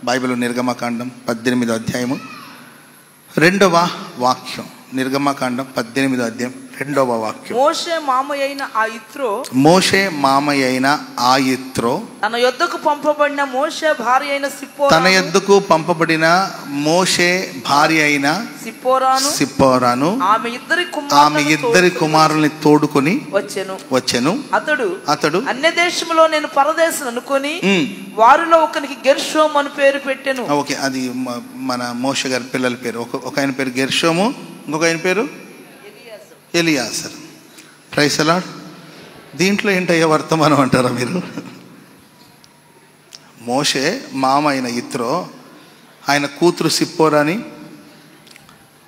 Bible నిర్గమకాండం 18వ అధ్యాయము 2వ వాక్యం. నిర్గమకాండం 18వ అధ్యాయం 2వ వాక్యం. మోషే మామయ్యైన ఆ యిత్రో తన యొద్దకు పంపబడిన మోషే భార్య అయిన సిప్పోరాను ఆమె ఇద్దరి కుమారుల్ని తోడుకొని వచ్చెను. అతడు అన్య దేశంలో నేను పరదేశం అనుకొని వారిలో ఒకరికి గెర్షోము అని పేరు పెట్టెను. ఓకే, అది మన మోషే గారి పిల్లల పేరు. ఒక ఆయన పేరు గెర్షోము, ఇంకొక ఆయన పేరు ఎలియాసర్. Price the lord. దీంట్లో ఏంటయ్యా వర్తమానం అంటారా మీరు? మోషే మామ అయిన యిత్రో, ఆయన కూతురు సిప్పోరాని,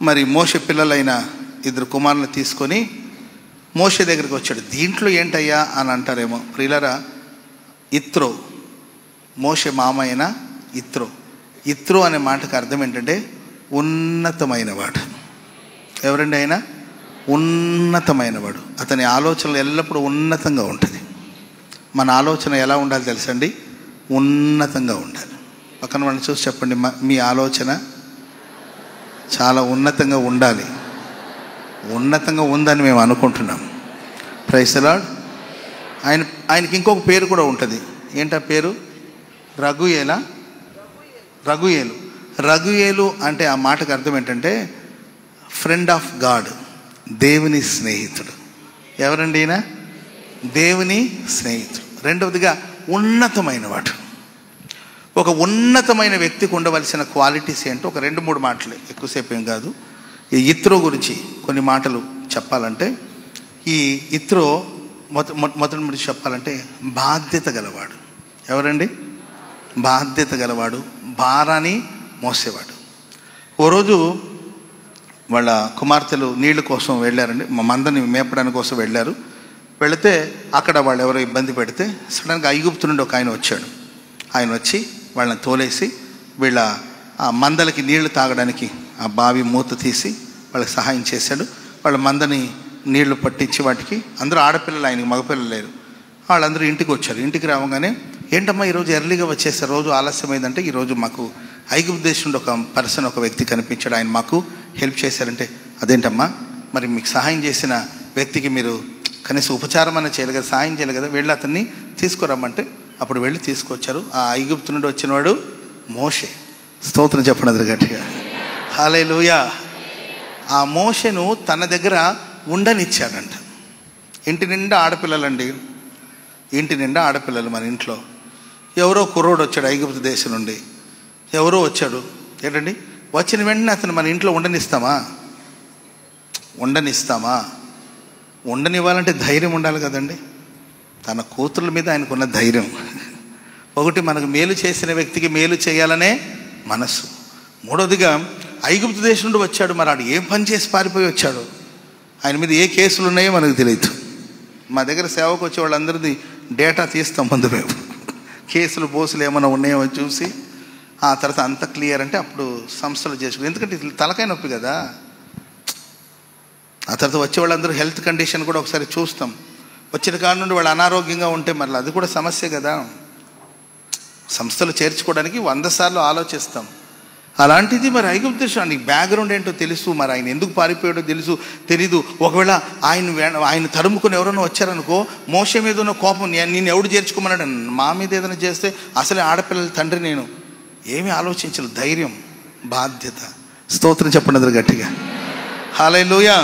మరి మోషే పిల్లలైన 2 కుమారులను తీసుకొని మోషే దగ్గరికి వచ్చాడు. దీంట్లో ఏంటయ్యా అని అంటారేమో ప్రియులరా. యిత్రో, మోషే మామ అయిన యిత్రో అనే మాటకు అర్థం ఏంటంటే ఉన్నతమైన వాడు. ఎవరండి ఆయన? ఉన్నతమైనవాడు. అతని ఆలోచనలు ఎల్లప్పుడూ ఉన్నతంగా ఉంటుంది. మన ఆలోచన ఎలా ఉండాలి తెలుసండి? ఉన్నతంగా ఉండాలి. పక్కన వాళ్ళని చూసి చెప్పండి, మీ ఆలోచన చాలా ఉన్నతంగా ఉండాలి. ఉన్నతంగా ఉందని మేము అనుకుంటున్నాం. Price the lord. ఆయనకి ఇంకొక పేరు కూడా ఉంటుంది. ఏంటా పేరు? రగుయేలు అంటే ఆ మాటకు అర్థం ఏంటంటే ఫ్రెండ్ ఆఫ్ గాడ్, దేవుని స్నేహితుడు. ఎవరండి ఈయన? దేవుని స్నేహితుడు. రెండవదిగా ఉన్నతమైన వాడు. ఒక ఉన్నతమైన వ్యక్తికి ఉండవలసిన క్వాలిటీస్ ఏంటో ఒక 2-3 మాటలు, ఎక్కువసేపు ఏం కాదు. ఈ యిత్రో గురించి కొన్ని మాటలు చెప్పాలంటే, ఈ యిత్రో మొదటి చెప్పాలంటే బాధ్యత గలవాడు. ఎవరండి? బాధ్యత గలవాడు, భారాన్ని మోసేవాడు. ఓ రోజు వాళ్ళ కుమార్తెలు నీళ్ళ కోసం వెళ్ళారండి, మందని మేపడానికి కోసం వెళ్ళారు. వెళితే అక్కడ వాళ్ళు ఎవరో ఇబ్బంది పెడితే సడన్గా ఐగుప్తు నుండి ఒక ఆయన వచ్చాడు. ఆయన వచ్చి వాళ్ళని తోలేసి వీళ్ళ ఆ మందలకి నీళ్లు తాగడానికి ఆ బావి మూత తీసి వాళ్ళకి సహాయం చేశాడు. వాళ్ళ మందని నీళ్లు పట్టించి వాటికి, అందరూ ఆడపిల్లలు, ఆయనకి మగపిల్లలు లేరు. వాళ్ళందరూ ఇంటికి వచ్చారు. ఇంటికి రావగానే, ఏంటమ్మా ఈరోజు ఎర్లీగా వచ్చేసారు, రోజు ఆలస్యమైందంటే, ఈరోజు మాకు ఐగుప్తు దేశం నుండి ఒక వ్యక్తి కనిపించాడు, ఆయన మాకు హెల్ప్ చేశారంటే, అదేంటమ్మా మరి మీకు సహాయం చేసిన వ్యక్తికి మీరు కనీసం ఉపచారం అన్న చేయలేదు కదా, సహాయం చేయలేదు కదా, వెళ్ళి అతన్ని తీసుకురమ్మంటే అప్పుడు వెళ్ళి తీసుకొచ్చారు. ఆ ఐగుప్తు నుండి వచ్చినవాడు మోషే. స్తోత్రం చెప్పండి అందరు గట్టిగా. హల్లెలూయా. ఆ మోషేను తన దగ్గర ఉండనిచ్చాడంట. ఇంటి నిండా ఆడపిల్లలండి, ఇంటి నిండా ఆడపిల్లలు. మన ఇంట్లో ఎవరో కుర్రోడు వచ్చాడు ఐగుప్తు దేశం నుండి, ఎవరో వచ్చాడు. ఏంటండి, వచ్చిన వెంటనే అతను మన ఇంట్లో ఉండనిస్తామా? ఉండనివ్వాలంటే ధైర్యం ఉండాలి కదండి. తన కూతుర్ల మీద ఆయనకున్న ధైర్యం. ఒకటి, మనకు మేలు చేసిన వ్యక్తికి మేలు చేయాలనే మనస్సు. మూడవదిగా ఐగుప్తు దేశం నుండి వచ్చాడు, మరి ఆడు ఏం పని చేసి పారిపోయి వచ్చాడు, ఆయన మీద ఏ కేసులు ఉన్నాయో మనకు తెలియదు. మా దగ్గర సేవకు వచ్చే వాళ్ళందరిది డేటా తీస్తాం ముందు మేము, కేసులు బోసులు ఏమైనా ఉన్నాయో చూసి ఆ తర్వాత అంత క్లియర్ అంటే అప్పుడు సంస్థలు చేసుకుని, ఎందుకంటే తలకాయ నొప్పి కదా. ఆ తర్వాత వచ్చే వాళ్ళందరూ హెల్త్ కండిషన్ కూడా ఒకసారి చూస్తాం. వచ్చిన కాడ నుండి వాళ్ళు అనారోగ్యంగా ఉంటే మరి అది కూడా సమస్య కదా. సంస్థలు చేర్చుకోవడానికి 100 సార్లు ఆలోచిస్తాం. అలాంటిది మరి ఐగుప్తు దేశానికి బ్యాక్గ్రౌండ్ ఏంటో తెలుసు, మరి ఆయన ఎందుకు పారిపోయాడో తెలీదు. ఒకవేళ ఆయన తరుముకుని ఎవరైనా వచ్చారనుకో, మోషే మీద ఉన్న కోపం, నేను ఎవడు చేర్చుకోమన్నాడు, మా మీద ఏదైనా చేస్తే అసలే ఆడపిల్లల తండ్రి నేను, ఏమీ ఆలోచించలేదు. ధైర్యం, బాధ్యత. స్తోత్రం చెప్పండి అందరు గట్టిగా. హల్లెలూయా.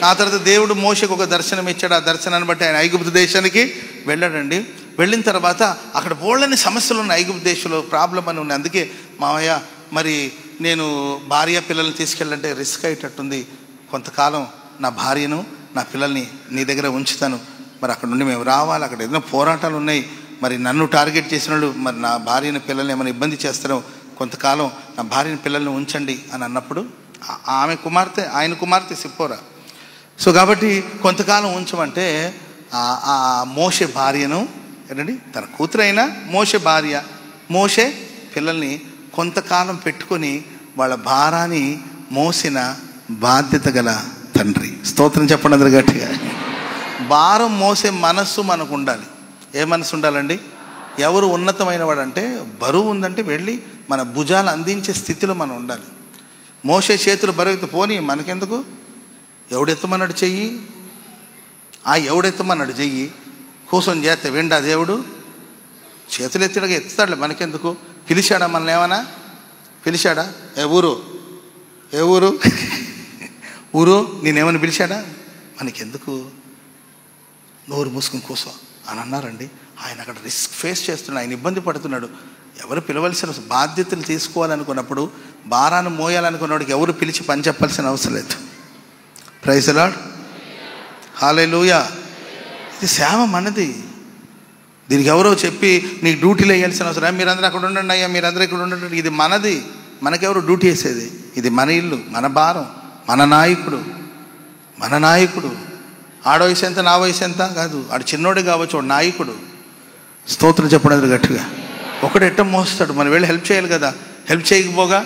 ఆ తర్వాత దేవుడు మోషేకు ఒక దర్శనం ఇచ్చాడు. ఆ దర్శనాన్ని బట్టి ఆయన ఐగుప్తు దేశానికి వెళ్ళాడండి. వెళ్ళిన తర్వాత అక్కడ బోళ్ళని సమస్యలు ఉన్నాయి, ఐగుప్తు దేశంలో ప్రాబ్లం అని ఉన్నాయి. అందుకే మావయ్య మరి నేను భార్య పిల్లల్ని తీసుకెళ్ళాలంటే రిస్క్ అయ్యేటట్టుంది, కొంతకాలం నా భార్యను నా పిల్లల్ని నీ దగ్గర ఉంచుతాను, మరి అక్కడ నుండి మేము రావాలి, అక్కడ ఏదైనా పోరాటాలు ఉన్నాయి, మరి నన్ను టార్గెట్ చేసిన వాళ్ళు మరి నా భార్యని పిల్లల్ని ఏమైనా ఇబ్బంది చేస్తారో, కొంతకాలం నా భార్యని పిల్లల్ని ఉంచండి అని అన్నప్పుడు ఆయన కుమార్తె సిప్పోరా. సో కాబట్టి కొంతకాలం ఉంచమంటే ఆ మోషే భార్యను, ఏంటండి తన కూతురైనా మోషే పిల్లల్ని కొంతకాలం పెట్టుకొని వాళ్ళ భారాన్ని మోసిన బాధ్యత గల తండ్రి. స్తోత్రం చెప్పండి అందరు గట్టిగా. భారం మోసే మనస్సు మనకు ఉండాలి. ఏ మనసు ఉండాలండి? ఎవరు ఉన్నతమైన వాడంటే, బరువు ఉందంటే వెళ్ళి మన భుజాలు అందించే స్థితిలో మనం ఉండాలి. మోసే చేతులు బరువెత్తు పోనీ మనకెందుకు, ఎవడెత్తమన్నాడు చెయ్యి, ఆ ఎవడెత్తమన్నాడు చెయ్యి కూర్చొని చేస్తే విండా దేవుడు, చేతులు ఎత్తిడగా ఎత్తుతాడు, మనకెందుకు. పిలిచాడా మనల్ని, ఏమన్నా పిలిచాడా? ఏ ఊరు ఊరు నేనేమని పిలిచాడా? మనకెందుకు, నోరు మూసుకుని కూర్చో అని అన్నారండి. ఆయన అక్కడ రిస్క్ ఫేస్ చేస్తున్నాడు, ఆయన ఇబ్బంది పడుతున్నాడు. ఎవరు పిలవలసిన బాధ్యతలు తీసుకోవాలనుకున్నప్పుడు, భారాన్ని మోయాలనుకున్నవాడికి ఎవరు పిలిచి పని చెప్పాల్సిన అవసరం లేదు. ప్రైజ్ ది లార్డ్, హల్లెలూయా. ఇది సేవ మనది. దీనికి ఎవరో చెప్పి నీకు డ్యూటీలు వేయాల్సిన అవసరం, మీరందరూ అక్కడ ఉండండి అయ్యా, మీరందరూ ఇక్కడ ఉండండి. ఇది మనది, మనకెవరు డ్యూటీ వేసేది? ఇది మన ఇల్లు, మన భారం, మన నాయకుడు. ఆడ వయసు ఎంత, నా వయసు ఎంత కాదు, ఆడు చిన్నోడే కావచ్చు, వాడు నాయకుడు. స్తోత్రం చెప్పడం గట్టిగా. ఒకడు ఎట్ట మోస్తాడు, మనం వెళ్ళి హెల్ప్ చేయాలి కదా. హెల్ప్ చేయకపోగా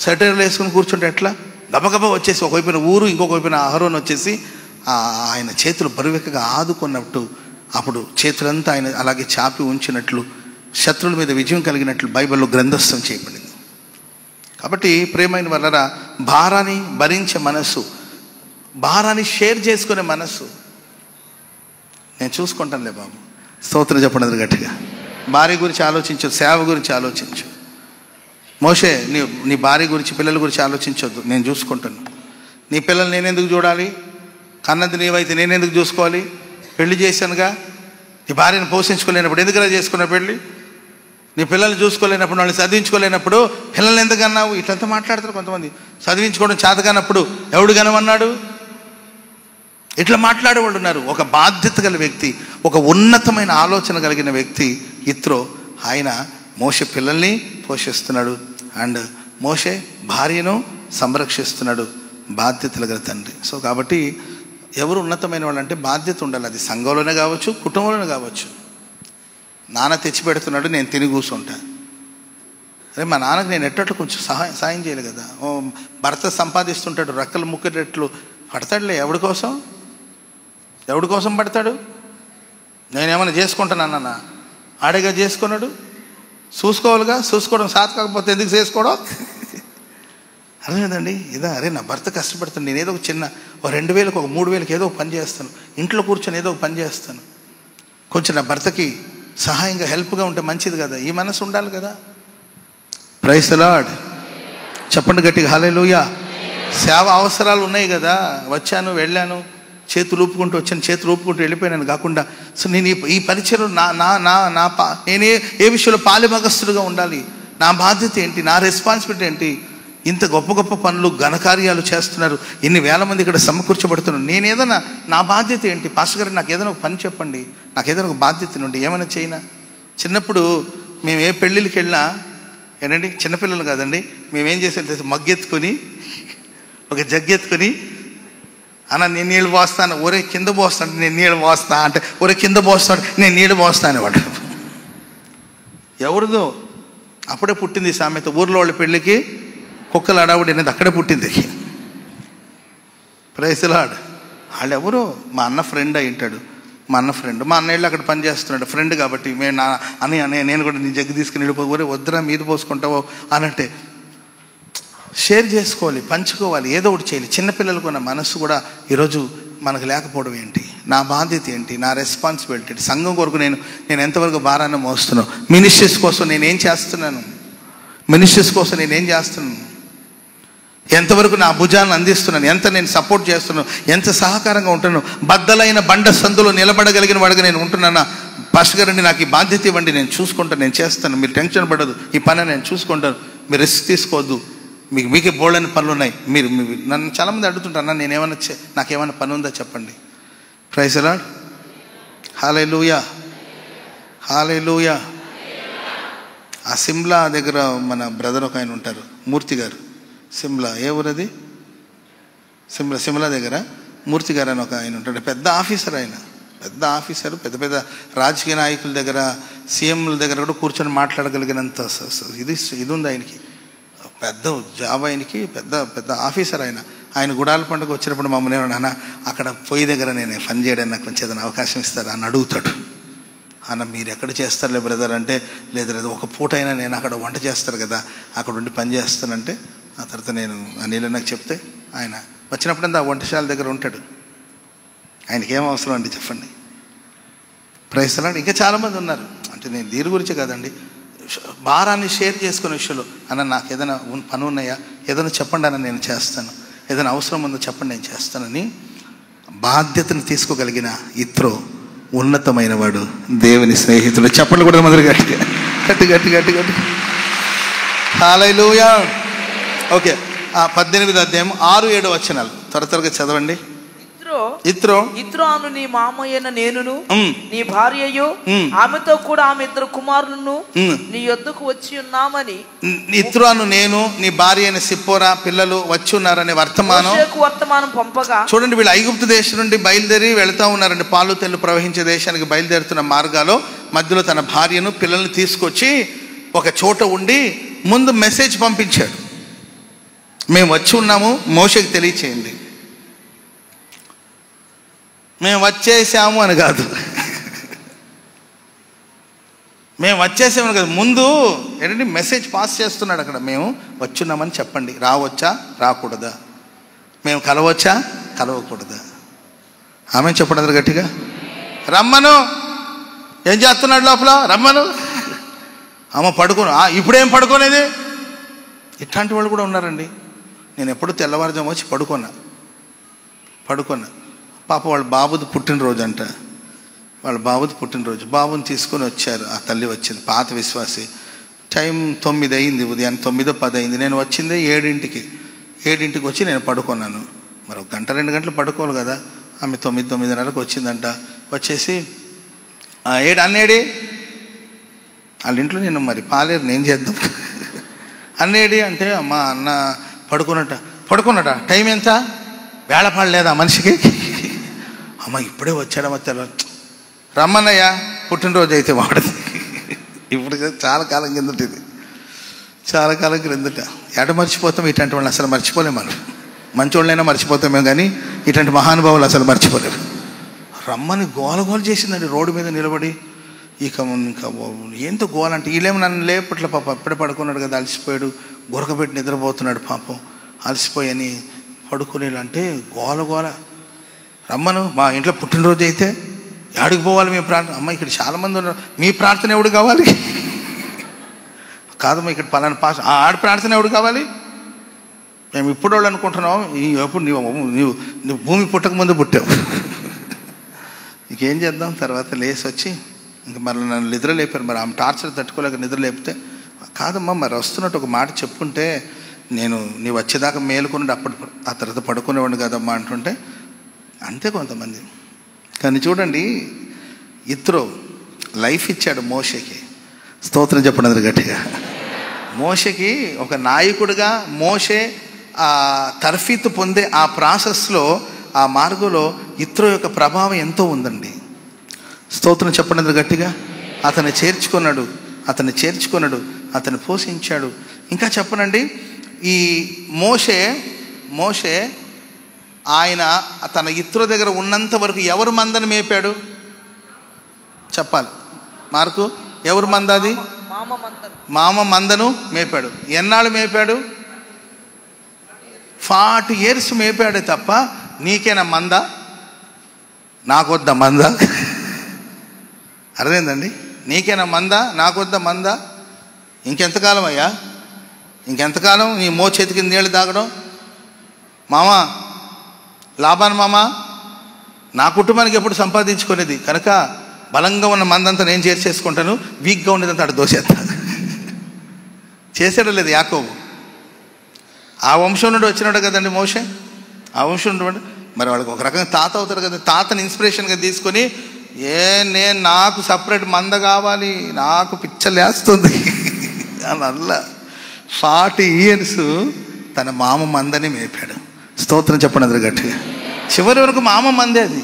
సెటర్లు వేసుకుని కూర్చుంటే ఎట్లా? గబగబా వచ్చేసి ఒకవైపున ఊరు, ఇంకొక వైపున అహరోన్ వచ్చేసి ఆయన చేతులు బరువెక్కగా ఆదుకున్నట్టు, అప్పుడు చేతులంతా ఆయన అలాగే చాపి ఉంచినట్లు, శత్రువుల మీద విజయం కలిగినట్లు బైబిల్లో గ్రంథస్థం చేయబడింది. కాబట్టి ప్రియమైన వాళ్ళరా, భారాన్ని భరించే మనసు, భారాన్ని షేర్ చేసుకునే మనసు. నేను చూసుకుంటానులే బాబు, స్తోత్రం చెప్పండి గట్టిగా. భార్య గురించి ఆలోచించు, సేవ గురించి ఆలోచించు. మోషే నీ భార్య గురించి, పిల్లల గురించి ఆలోచించొద్దు, నేను చూసుకుంటాను. నీ పిల్లలు నేనెందుకు చూడాలి, కన్నది నీవైతే నేనెందుకు చూసుకోవాలి, పెళ్లి చేశానుగా. నీ భార్యను పోషించుకోలేనప్పుడు ఎందుకురా చేసుకున్న పెళ్ళి? నీ పిల్లల్ని చూసుకోలేనప్పుడు, వాళ్ళని చదివించుకోలేనప్పుడు పిల్లల్ని ఎందుకన్నావు? ఇట్లంతా మాట్లాడతారు కొంతమంది. చదివించుకోవడం చేతగానప్పుడు ఎవడు కనమన్నాడు? ఇట్లా మాట్లాడేవాళ్ళు ఉన్నారు. ఒక బాధ్యత గల వ్యక్తి, ఒక ఉన్నతమైన ఆలోచన కలిగిన వ్యక్తి ఇత్రో, ఆయన మోషే పిల్లల్ని పోషిస్తున్నాడు, అండ్ మోషే భార్యను సంరక్షిస్తున్నాడు, బాధ్యతలు గల తండ్రి. సో కాబట్టి ఎవరు ఉన్నతమైన వాళ్ళు అంటే బాధ్యత ఉండాలి. అది సంఘంలోనే కావచ్చు, కుటుంబంలోనే కావచ్చు. నాన్న తెచ్చి పెడుతున్నాడు, నేను తిని కూర్చుంటా. అరే మా నాన్నకు నేను ఎట్టట్లు కొంచెం సాయం చేయాలి కదా. భర్త సంపాదిస్తుంటాడు, రెక్కలు ముక్కేటట్లు పడతాడులే. ఎవడి కోసం పడతాడు? నేనేమైనా చేసుకుంటానన్నా? ఆడేగా చేసుకున్నాడు, చూసుకోవాలిగా. చూసుకోవడం సాధ కాకపోతే ఎందుకు చేసుకోవడం? అర్థమైందండి ఇదా? అరే నా భర్త కష్టపడుతాను, నేను ఏదో ఒక చిన్న 2,000 ఒక 3,000 ఏదో ఒక పని చేస్తాను, ఇంట్లో కూర్చొని ఏదో ఒక పని చేస్తాను, కొంచెం నా భర్తకి సహాయంగా హెల్ప్గా ఉంటే మంచిది కదా. ఈ మనసు ఉండాలి కదా. ప్రైజ్ ది లార్డ్, చెప్పండి గట్టిగా హల్లెలూయా. సేవ అవసరాలు ఉన్నాయి కదా. వచ్చాను, వెళ్ళాను, చేతులు ఊపుకుంటూ వచ్చాను, చేతులు ఊపుకుంటూ వెళ్ళిపోయాను కాకుండా, సో నేను ఈ పరిచయం నేనే ఏ విషయంలో పాలిమగస్తుడుగా ఉండాలి, నా బాధ్యత ఏంటి, నా రెస్పాన్సిబిలిటీ ఏంటి? ఇంత గొప్ప గొప్ప పనులు, ఘనకార్యాలు చేస్తున్నారు, ఇన్ని వేల మంది ఇక్కడ సమకూర్చబడుతున్నారు. నేను ఏదైనా నా బాధ్యత ఏంటి? పాస్టర్ గారు నాకు ఏదైనా ఒక పని చెప్పండి, నాకు ఏదైనా ఒక బాధ్యత నుండి ఏమైనా చేయనా? చిన్నప్పుడు మేము ఏ పెళ్ళిళ్ళకి వెళ్ళినా ఏంటండి, చిన్నపిల్లలు కాదండి, మేమేం చేసేది, మగ్గెత్తుకొని ఒక జగ్గెత్తుకొని, అన్న నేను నీళ్ళు పోస్తాను, ఒరే కింద పోస్తాను, నేను నీళ్ళు పోస్తా అంటే, ఒరే కింద పోస్తాడు, నేను నీళ్ళు పోస్తాను వాడు. ఎవరిదో అప్పుడే పుట్టింది సామెత, ఊర్లో వాళ్ళ పెళ్ళికి కుక్కలు అడావుడి అనేది అక్కడే పుట్టింది. Praise the Lord. వాళ్ళు ఎవరో మా అన్న ఫ్రెండ్ అయి ఉంటాడు, మా అన్న ఫ్రెండ్, మా అన్నయ్యలు అక్కడ పని చేస్తున్నాడు, ఫ్రెండ్ కాబట్టి మేము అన్నయ్య నేను కూడా నీ జగ్గు తీసుకుని వెళ్ళిపోయి వద్దురా మీద పోసుకుంటావో అనంటే షేర్ చేసుకోవాలి, పంచుకోవాలి, ఏదో ఒకటి చేయాలి. చిన్నపిల్లలకు ఉన్న మనసు కూడా ఈరోజు మనకు లేకపోవడం ఏంటి? నా బాధ్యత ఏంటి? నా రెస్పాన్సిబిలిటీ ఏంటి? సంఘం కొరకు నేను ఎంతవరకు భారాన్ని మోస్తున్నాను? మినిస్ట్రీస్ కోసం నేనేం చేస్తున్నాను? ఎంతవరకు నా భుజాన్ని అందిస్తున్నాను? ఎంత నేను సపోర్ట్ చేస్తున్నాను? ఎంత సహకారంగా ఉంటున్నాను? బద్దలైన బండ సందులో నిలబడగలిగిన వాడిగా నేను ఉంటున్నానా? పాస్టర్ గారండి నాకు ఈ బాధ్యత ఇవ్వండి, నేను చూసుకుంటాను, నేను చేస్తాను, మీరు టెన్షన్ పడదు, ఈ పని నేను చూసుకుంటాను, మీరు రిస్క్ తీసుకోవద్దు, మీకే బోల్డని పనులు ఉన్నాయి. మీరు నన్ను చాలామంది అడుగుతుంటారు, నేనేమన్నా నాకేమైనా పని ఉందా చెప్పండి. ప్రైజ్ ది లార్డ్, హల్లెలూయా, హల్లెలూయా. ఆ సిమ్లా దగ్గర మన బ్రదర్ ఒక ఆయన ఉంటారు, మూర్తి గారు. సిమ్లా ఏ ఊరది? సిమ్లా దగ్గర మూర్తి గారు అని ఒక ఆయన ఉంటాడు, పెద్ద ఆఫీసర్. ఆయన పెద్ద ఆఫీసర్, పెద్ద పెద్ద రాజకీయ నాయకుల దగ్గర, సీఎంల దగ్గర కూడా కూర్చొని మాట్లాడగలిగినంత ఇది ఉంది ఆయనకి. పెద్ద జాబ్ ఆయనకి, పెద్ద ఆఫీసర్ ఆయన. ఆయన గుడాల పండుగ వచ్చినప్పుడు మమ్మల్ని ఏమన్నా, అక్కడ పొయ్యి దగ్గర నేను పని చేయడానికి నాకు కొంచెం ఏదైనా అవకాశం ఇస్తారా అని అడుగుతాడు. అన్న మీరు ఎక్కడ చేస్తారులే బ్రదర్ అంటే, లేదు ఒక పూట అయినా నేను అక్కడ వంట చేస్తారు కదా, అక్కడ ఉండి పని చేస్తానంటే, ఆ తర్వాత నేను అనిల్ నాకు చెప్తే ఆయన వచ్చినప్పుడంతా ఆ వంటశాల దగ్గర ఉంటాడు. ఆయనకి ఏం అవసరం అండి చెప్పండి. Praise Lord. ఇంకా చాలామంది ఉన్నారు. అంటే నేను దీని గురించి కాదండి, భారాన్ని షేర్ చేసుకునే విషయంలో, అన్న నాకు ఏదైనా పని ఉన్నాయా, ఏదైనా చెప్పండి అన్న నేను చేస్తాను, ఏదైనా అవసరం ఉందో చెప్పండి నేను చేస్తానని బాధ్యతను తీసుకోగలిగిన ఇత్రో ఉన్నతమైన వాడు, దేవుని స్నేహితుడు. చెప్పండి కూడా మొదలు గట్టిగా గట్టి గట్టి గట్టి గట్టి హల్లెలూయా. ఓకే, 18వ అధ్యాయం 6-7 వచనాలు త్వరగా చదవండి. ఇత్రో అను నీ మామయ్యన నేనును నీ భార్యయు ఆమెతో కూడా ఆమె 2 కుమారులను నీ యొద్దకు వచ్చి ఉన్నామని. ఇత్రో అను నేను నీ భార్య అయిన సిప్పోరా పిల్లలు వచ్చి ఉన్నారనే వర్తమానం పంపగా, చూడండి వీళ్ళు ఐగుప్తు దేశం నుండి బయలుదేరి వెళ్తా ఉన్నారండి. పాలు తెల్లు ప్రవహించే దేశానికి బయలుదేరుతున్న మార్గాలో మధ్యలో తన భార్యను పిల్లల్ని తీసుకొచ్చి ఒక చోట ఉండి ముందు మెసేజ్ పంపించాడు, మేము వచ్చి ఉన్నాము, మోషేకి తెలియచేయండి. మేము వచ్చేసాము అని కాదు, మేము వచ్చేసామని కాదు, ముందు ఏంటంటే మెసేజ్ పాస్ చేస్తున్నాడు అక్కడ. మేము వచ్చున్నామని చెప్పండి. రావచ్చా రాకూడదా, మేము కలవచ్చా కలవకూడదా, ఆమె చెప్పండి గట్టిగా. రమ్మను, ఏం చేస్తున్నాడు లోపల, రమ్మను. అమ్మ పడుకోను, ఇప్పుడేం పడుకోనేది. ఇట్లాంటి వాళ్ళు కూడా ఉన్నారండి. నేను ఎప్పుడు తెల్లవారుజాము వచ్చి పడుకున్నా. పాప వాళ్ళ బాబుది పుట్టినరోజు అంట, వాళ్ళ బాబుది పుట్టినరోజు. బాబుని తీసుకొని వచ్చారు, ఆ తల్లి వచ్చింది, పాత విశ్వాసి. టైం 9 అయింది, ఉదయం 9:10 అయింది. నేను వచ్చిందే 7ంటికి వచ్చి నేను పడుకున్నాను. మరి 1 గంట 2 గంటలు పడుకోవాలి కదా. ఆమె 9:30కు వచ్చిందంట. వచ్చేసి అన్నేడి వాళ్ళ ఇంట్లో, నేను మరి పాలేరు నేను చేద్దాం అన్నేడి అంటే, అమ్మ అన్న పడుకున్నట టైం ఎంత, వేళపాడలేదా మనిషికి. అమ్మ ఇప్పుడే వచ్చాడమ్మ, రమ్మన్నయ్యా పుట్టినరోజు అయితే వాడది. ఇప్పుడు చాలా కాలం కిందట, ఇది చాలా కాలం క్రిందట. ఎట మర్చిపోతాం ఇట్లాంటి వాళ్ళని, అసలు మర్చిపోలేము. మనం మంచి వాళ్ళైనా మర్చిపోతామే కానీ ఇట్లాంటి మహానుభావులు అసలు మర్చిపోలేము. రమ్మని గోల చేసిందండి రోడ్డు మీద నిలబడి. ఇంకా ఏంతో గోల అంటే, వీళ్ళేమో నన్ను లేపట్ల, పాప అప్పుడే పడుకున్నాడు కదా, అలసిపోయాడు, గురకబెట్టి నిద్రపోతున్నాడు పాపం, అలసిపోయని పడుకునేలా. గోల రమ్మను, మా ఇంట్లో పుట్టినరోజు అయితే ఎక్కడికి పోవాలి మీ ప్రార్థన. అమ్మ ఇక్కడ చాలామంది ఉన్నారు, మీ ప్రార్థన ఎవడు కావాలి కాదమ్మా, ఇక్కడ పలానా ఆడ ప్రార్థన ఎవడు కావాలి. మేము ఇప్పుడు వాళ్ళు అనుకుంటున్నాం, ఎప్పుడు నువ్వు భూమి పుట్టక ముందు పుట్టావు. ఇంకేం చేద్దాం. తర్వాత లేసి వచ్చి ఇంక మరి నన్ను నిద్ర లేపారు. మరి ఆమె టార్చర్ తట్టుకోలేక నిద్ర లేపితే, కాదమ్మా మరి వస్తున్నట్టు ఒక మాట చెప్పుంటే నీవు వచ్చేదాకా మేలుకుని అప్పుడు ఆ తర్వాత పడుకునేవాడు కదమ్మా అంటుంటే, అంతే కొంతమంది. కానీ చూడండి, ఇత్రో లైఫ్ ఇచ్చాడు మోషేకి. స్తోత్రం చెప్పండి గట్టిగా. మోషేకి ఒక నాయకుడిగా మోషే ఆ తర్ఫీతు పొందే ఆ ప్రాసెస్లో, ఆ మార్గంలో ఇత్రో యొక్క ప్రభావం ఎంతో ఉందండి. స్తోత్రం చెప్పండి గట్టిగా. అతన్ని చేర్చుకున్నాడు, అతన్ని పోషించాడు. ఇంకా చెప్పనండి, ఈ మోషే ఆయన తన ఇత్రో దగ్గర ఉన్నంత వరకు ఎవరు మందని మేపాడు చెప్పాలి. మార్కు, ఎవరు మంద అది? మామ మందను మేపాడు. ఎన్నాళ్ళు మేపాడు? 40 years మేపాడే తప్ప, నీకేనా మంద, నాకొద్దా మంద? అర్థమైందండి? నీకేనా మంద, నాకొద్దా మంద? ఇంకెంతకాలం అయ్యా, ఇంకెంతకాలం నీ చేతికి నీళ్ళు తాగడం? మామా లాభాన్ మామ, నా కుటుంబానికి ఎప్పుడు సంపాదించుకునేది కనుక బలంగా ఉన్న మందంతా నేను చేర్చేసుకుంటాను, వీక్గా ఉండేదంతా అటు దోసేస్తాను. చేసాడో లేదు యాకోబు? ఆ వంశం నుండి వచ్చినాడు కదండి మోషే. ఆ వంశం నుండి మరి వాళ్ళకి ఒక రకంగా తాత అవుతారు కదా. తాతని ఇన్స్పిరేషన్గా తీసుకొని, నాకు సపరేట్ మంద కావాలి, నాకు పిచ్చలేస్తుంది అలా 40 years తన మామ మందని మేపాడు. స్తోత్రం చెప్పండి అందరు గట్టిగా. చివరి వరకు మామ మందే అది,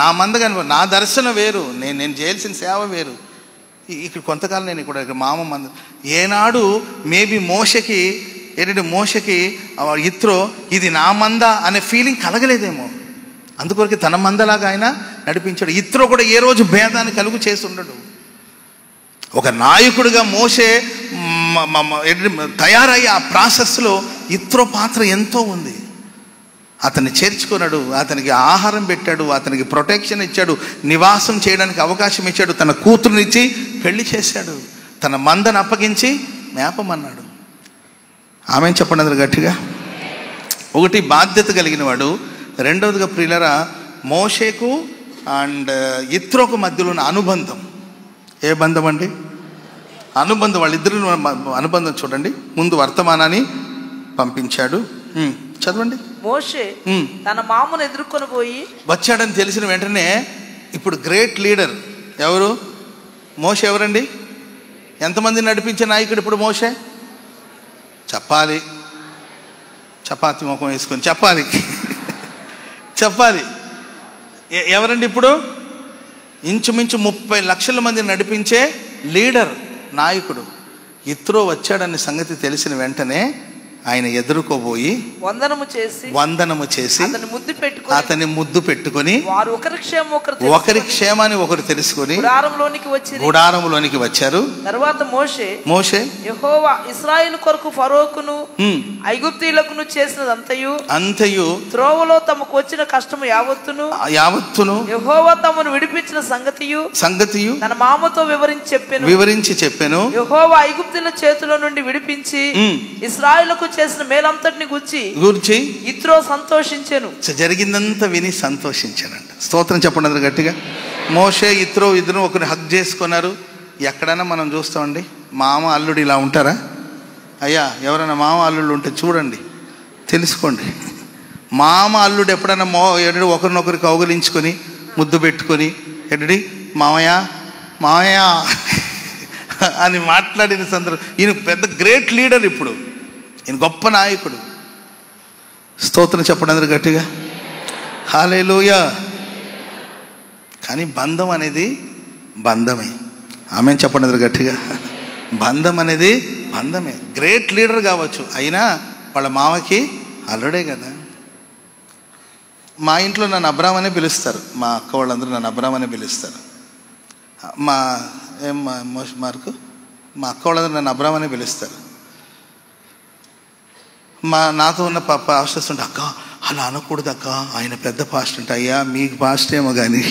నా మంద కానీ నా దర్శనం వేరు, నేను చేయాల్సిన సేవ వేరు. ఇక్కడ కొంతకాలం నేను ఇక్కడ మామ మంద. ఏనాడు మేబీ మోషకి ఇత్రో ఇది నా మంద అనే ఫీలింగ్ కలగలేదేమో, అందుకొరకు తన మందలాగా ఆయన నడిపించాడు. ఇత్రో కూడా ఏ రోజు భేదాన్ని కలుగు చేసి ఉండడు. ఒక నాయకుడిగా మోషే తయారయ్యే ఆ ప్రాసెస్లో ఇత్రో పాత్ర ఎంతో ఉంది. అతన్ని చేర్చుకున్నాడు, అతనికి ఆహారం పెట్టాడు, అతనికి ప్రొటెక్షన్ ఇచ్చాడు, నివాసం చేయడానికి అవకాశం ఇచ్చాడు, తన కూతురునిచ్చి పెళ్లి చేశాడు, తన మందను అప్పగించి మేపమన్నాడు. ఆమె చెప్పండి అందరు గట్టిగా. ఒకటి బాధ్యత కలిగిన వాడు. రెండవదిగా ప్రియులరా, మోషేకు అండ్ ఇత్రోకు మధ్యలో ఉన్న అనుబంధం. ఏ బంధం అండి? అనుబంధం. వాళ్ళిద్దరు అనుబంధం చూడండి. ముందు వర్తమానాన్ని పంపించాడు. చదవండి. మోషే తన మామను ఎదుర్కొని పోయి వచ్చాడని తెలిసిన వెంటనే ఇప్పుడు గ్రేట్ లీడర్ ఎవరు? మోషే. ఎవరండి? ఎంతమంది నడిపించే నాయకుడు ఇప్పుడు మోషే? చెప్పాలి. చపాతి ముఖం వేసుకొని చెప్పాలి. చెప్పాలి. ఎవరండి ఇప్పుడు? ఇంచుమించు 30 లక్షల మంది నడిపించే లీడర్, నాయకుడు. ఇత్రో వచ్చాడన్న సంగతి తెలిసిన వెంటనే ఆయన ఎదుర్కోబోయి వందనము చేసి అతని ముద్దు పెట్టుకొని ఒకరి క్షేమాన్ని ఒకరు తెలుసుకొని గుడారంలోనికి వచ్చారు. తర్వాత మోషే యెహోవా ఇశ్రాయేలు కొరకు ఫరోకును ఐగుప్తీయులకు చేసినదంతయు త్రోవలో తమకు వచ్చిన కష్టము యావత్తును యెహోవా తమను విడిపించిన సంగతియు తన మామతో వివరించి చెప్పెను. యెహోవా ఐగుప్తీయుల చేతిలో నుండి విడిపించి ఇశ్రాయేలుకు చేసిన మేలంతటిని గూర్చి ఇత్రో సంతోషించెను. జరిగిందంతా విని సంతోషించానంట. స్తోత్రం చెప్పండి అందరు గట్టిగా. మోషే ఇత్రో ఇద్దరు ఒకరిని హగ్ చేసుకున్నారు. ఎక్కడైనా మనం చూస్తామండి, మామ అల్లుడు ఇలా ఉంటారా? అయ్యా, ఎవరైనా మామ అల్లుళ్ళు ఉంటే చూడండి, తెలుసుకోండి. మామ అల్లుడు ఎప్పుడైనా ఒకరినొకరు కౌగిలించుకొని ముద్దు పెట్టుకొని ఎక్కడి మామయ్య అని మాట్లాడిన సందర్భం. ఈయన పెద్ద గ్రేట్ లీడర్, ఇప్పుడు ఈయన గొప్ప నాయకుడు. స్తోత్రం చెప్పండి అందరు గట్టిగా. హల్లెలూయా. కానీ బంధం అనేది బంధమే. ఆమె చెప్పండి అందరు గట్టిగా. బంధం అనేది బంధమే. గ్రేట్ లీడర్ కావచ్చు, అయినా వాళ్ళ మామకి అల్లుడే కదా. మా ఇంట్లో నన్ను అబ్రామ్ అనే పిలుస్తారు. మా అక్క వాళ్ళందరూ నన్ను అబ్రామ్ అనే పిలుస్తారు. మా అక్క వాళ్ళందరూ నన్ను అబ్రామ్ అనే పిలుస్తారు. నాతో ఉన్న పాస్టర్స్ ఉంటే, అక్క అలా అనకూడదు అక్క, ఆయన పెద్ద పాస్టర్ అంటే. అయ్యా, మీకు పాస్టర్ ఏమో కానీ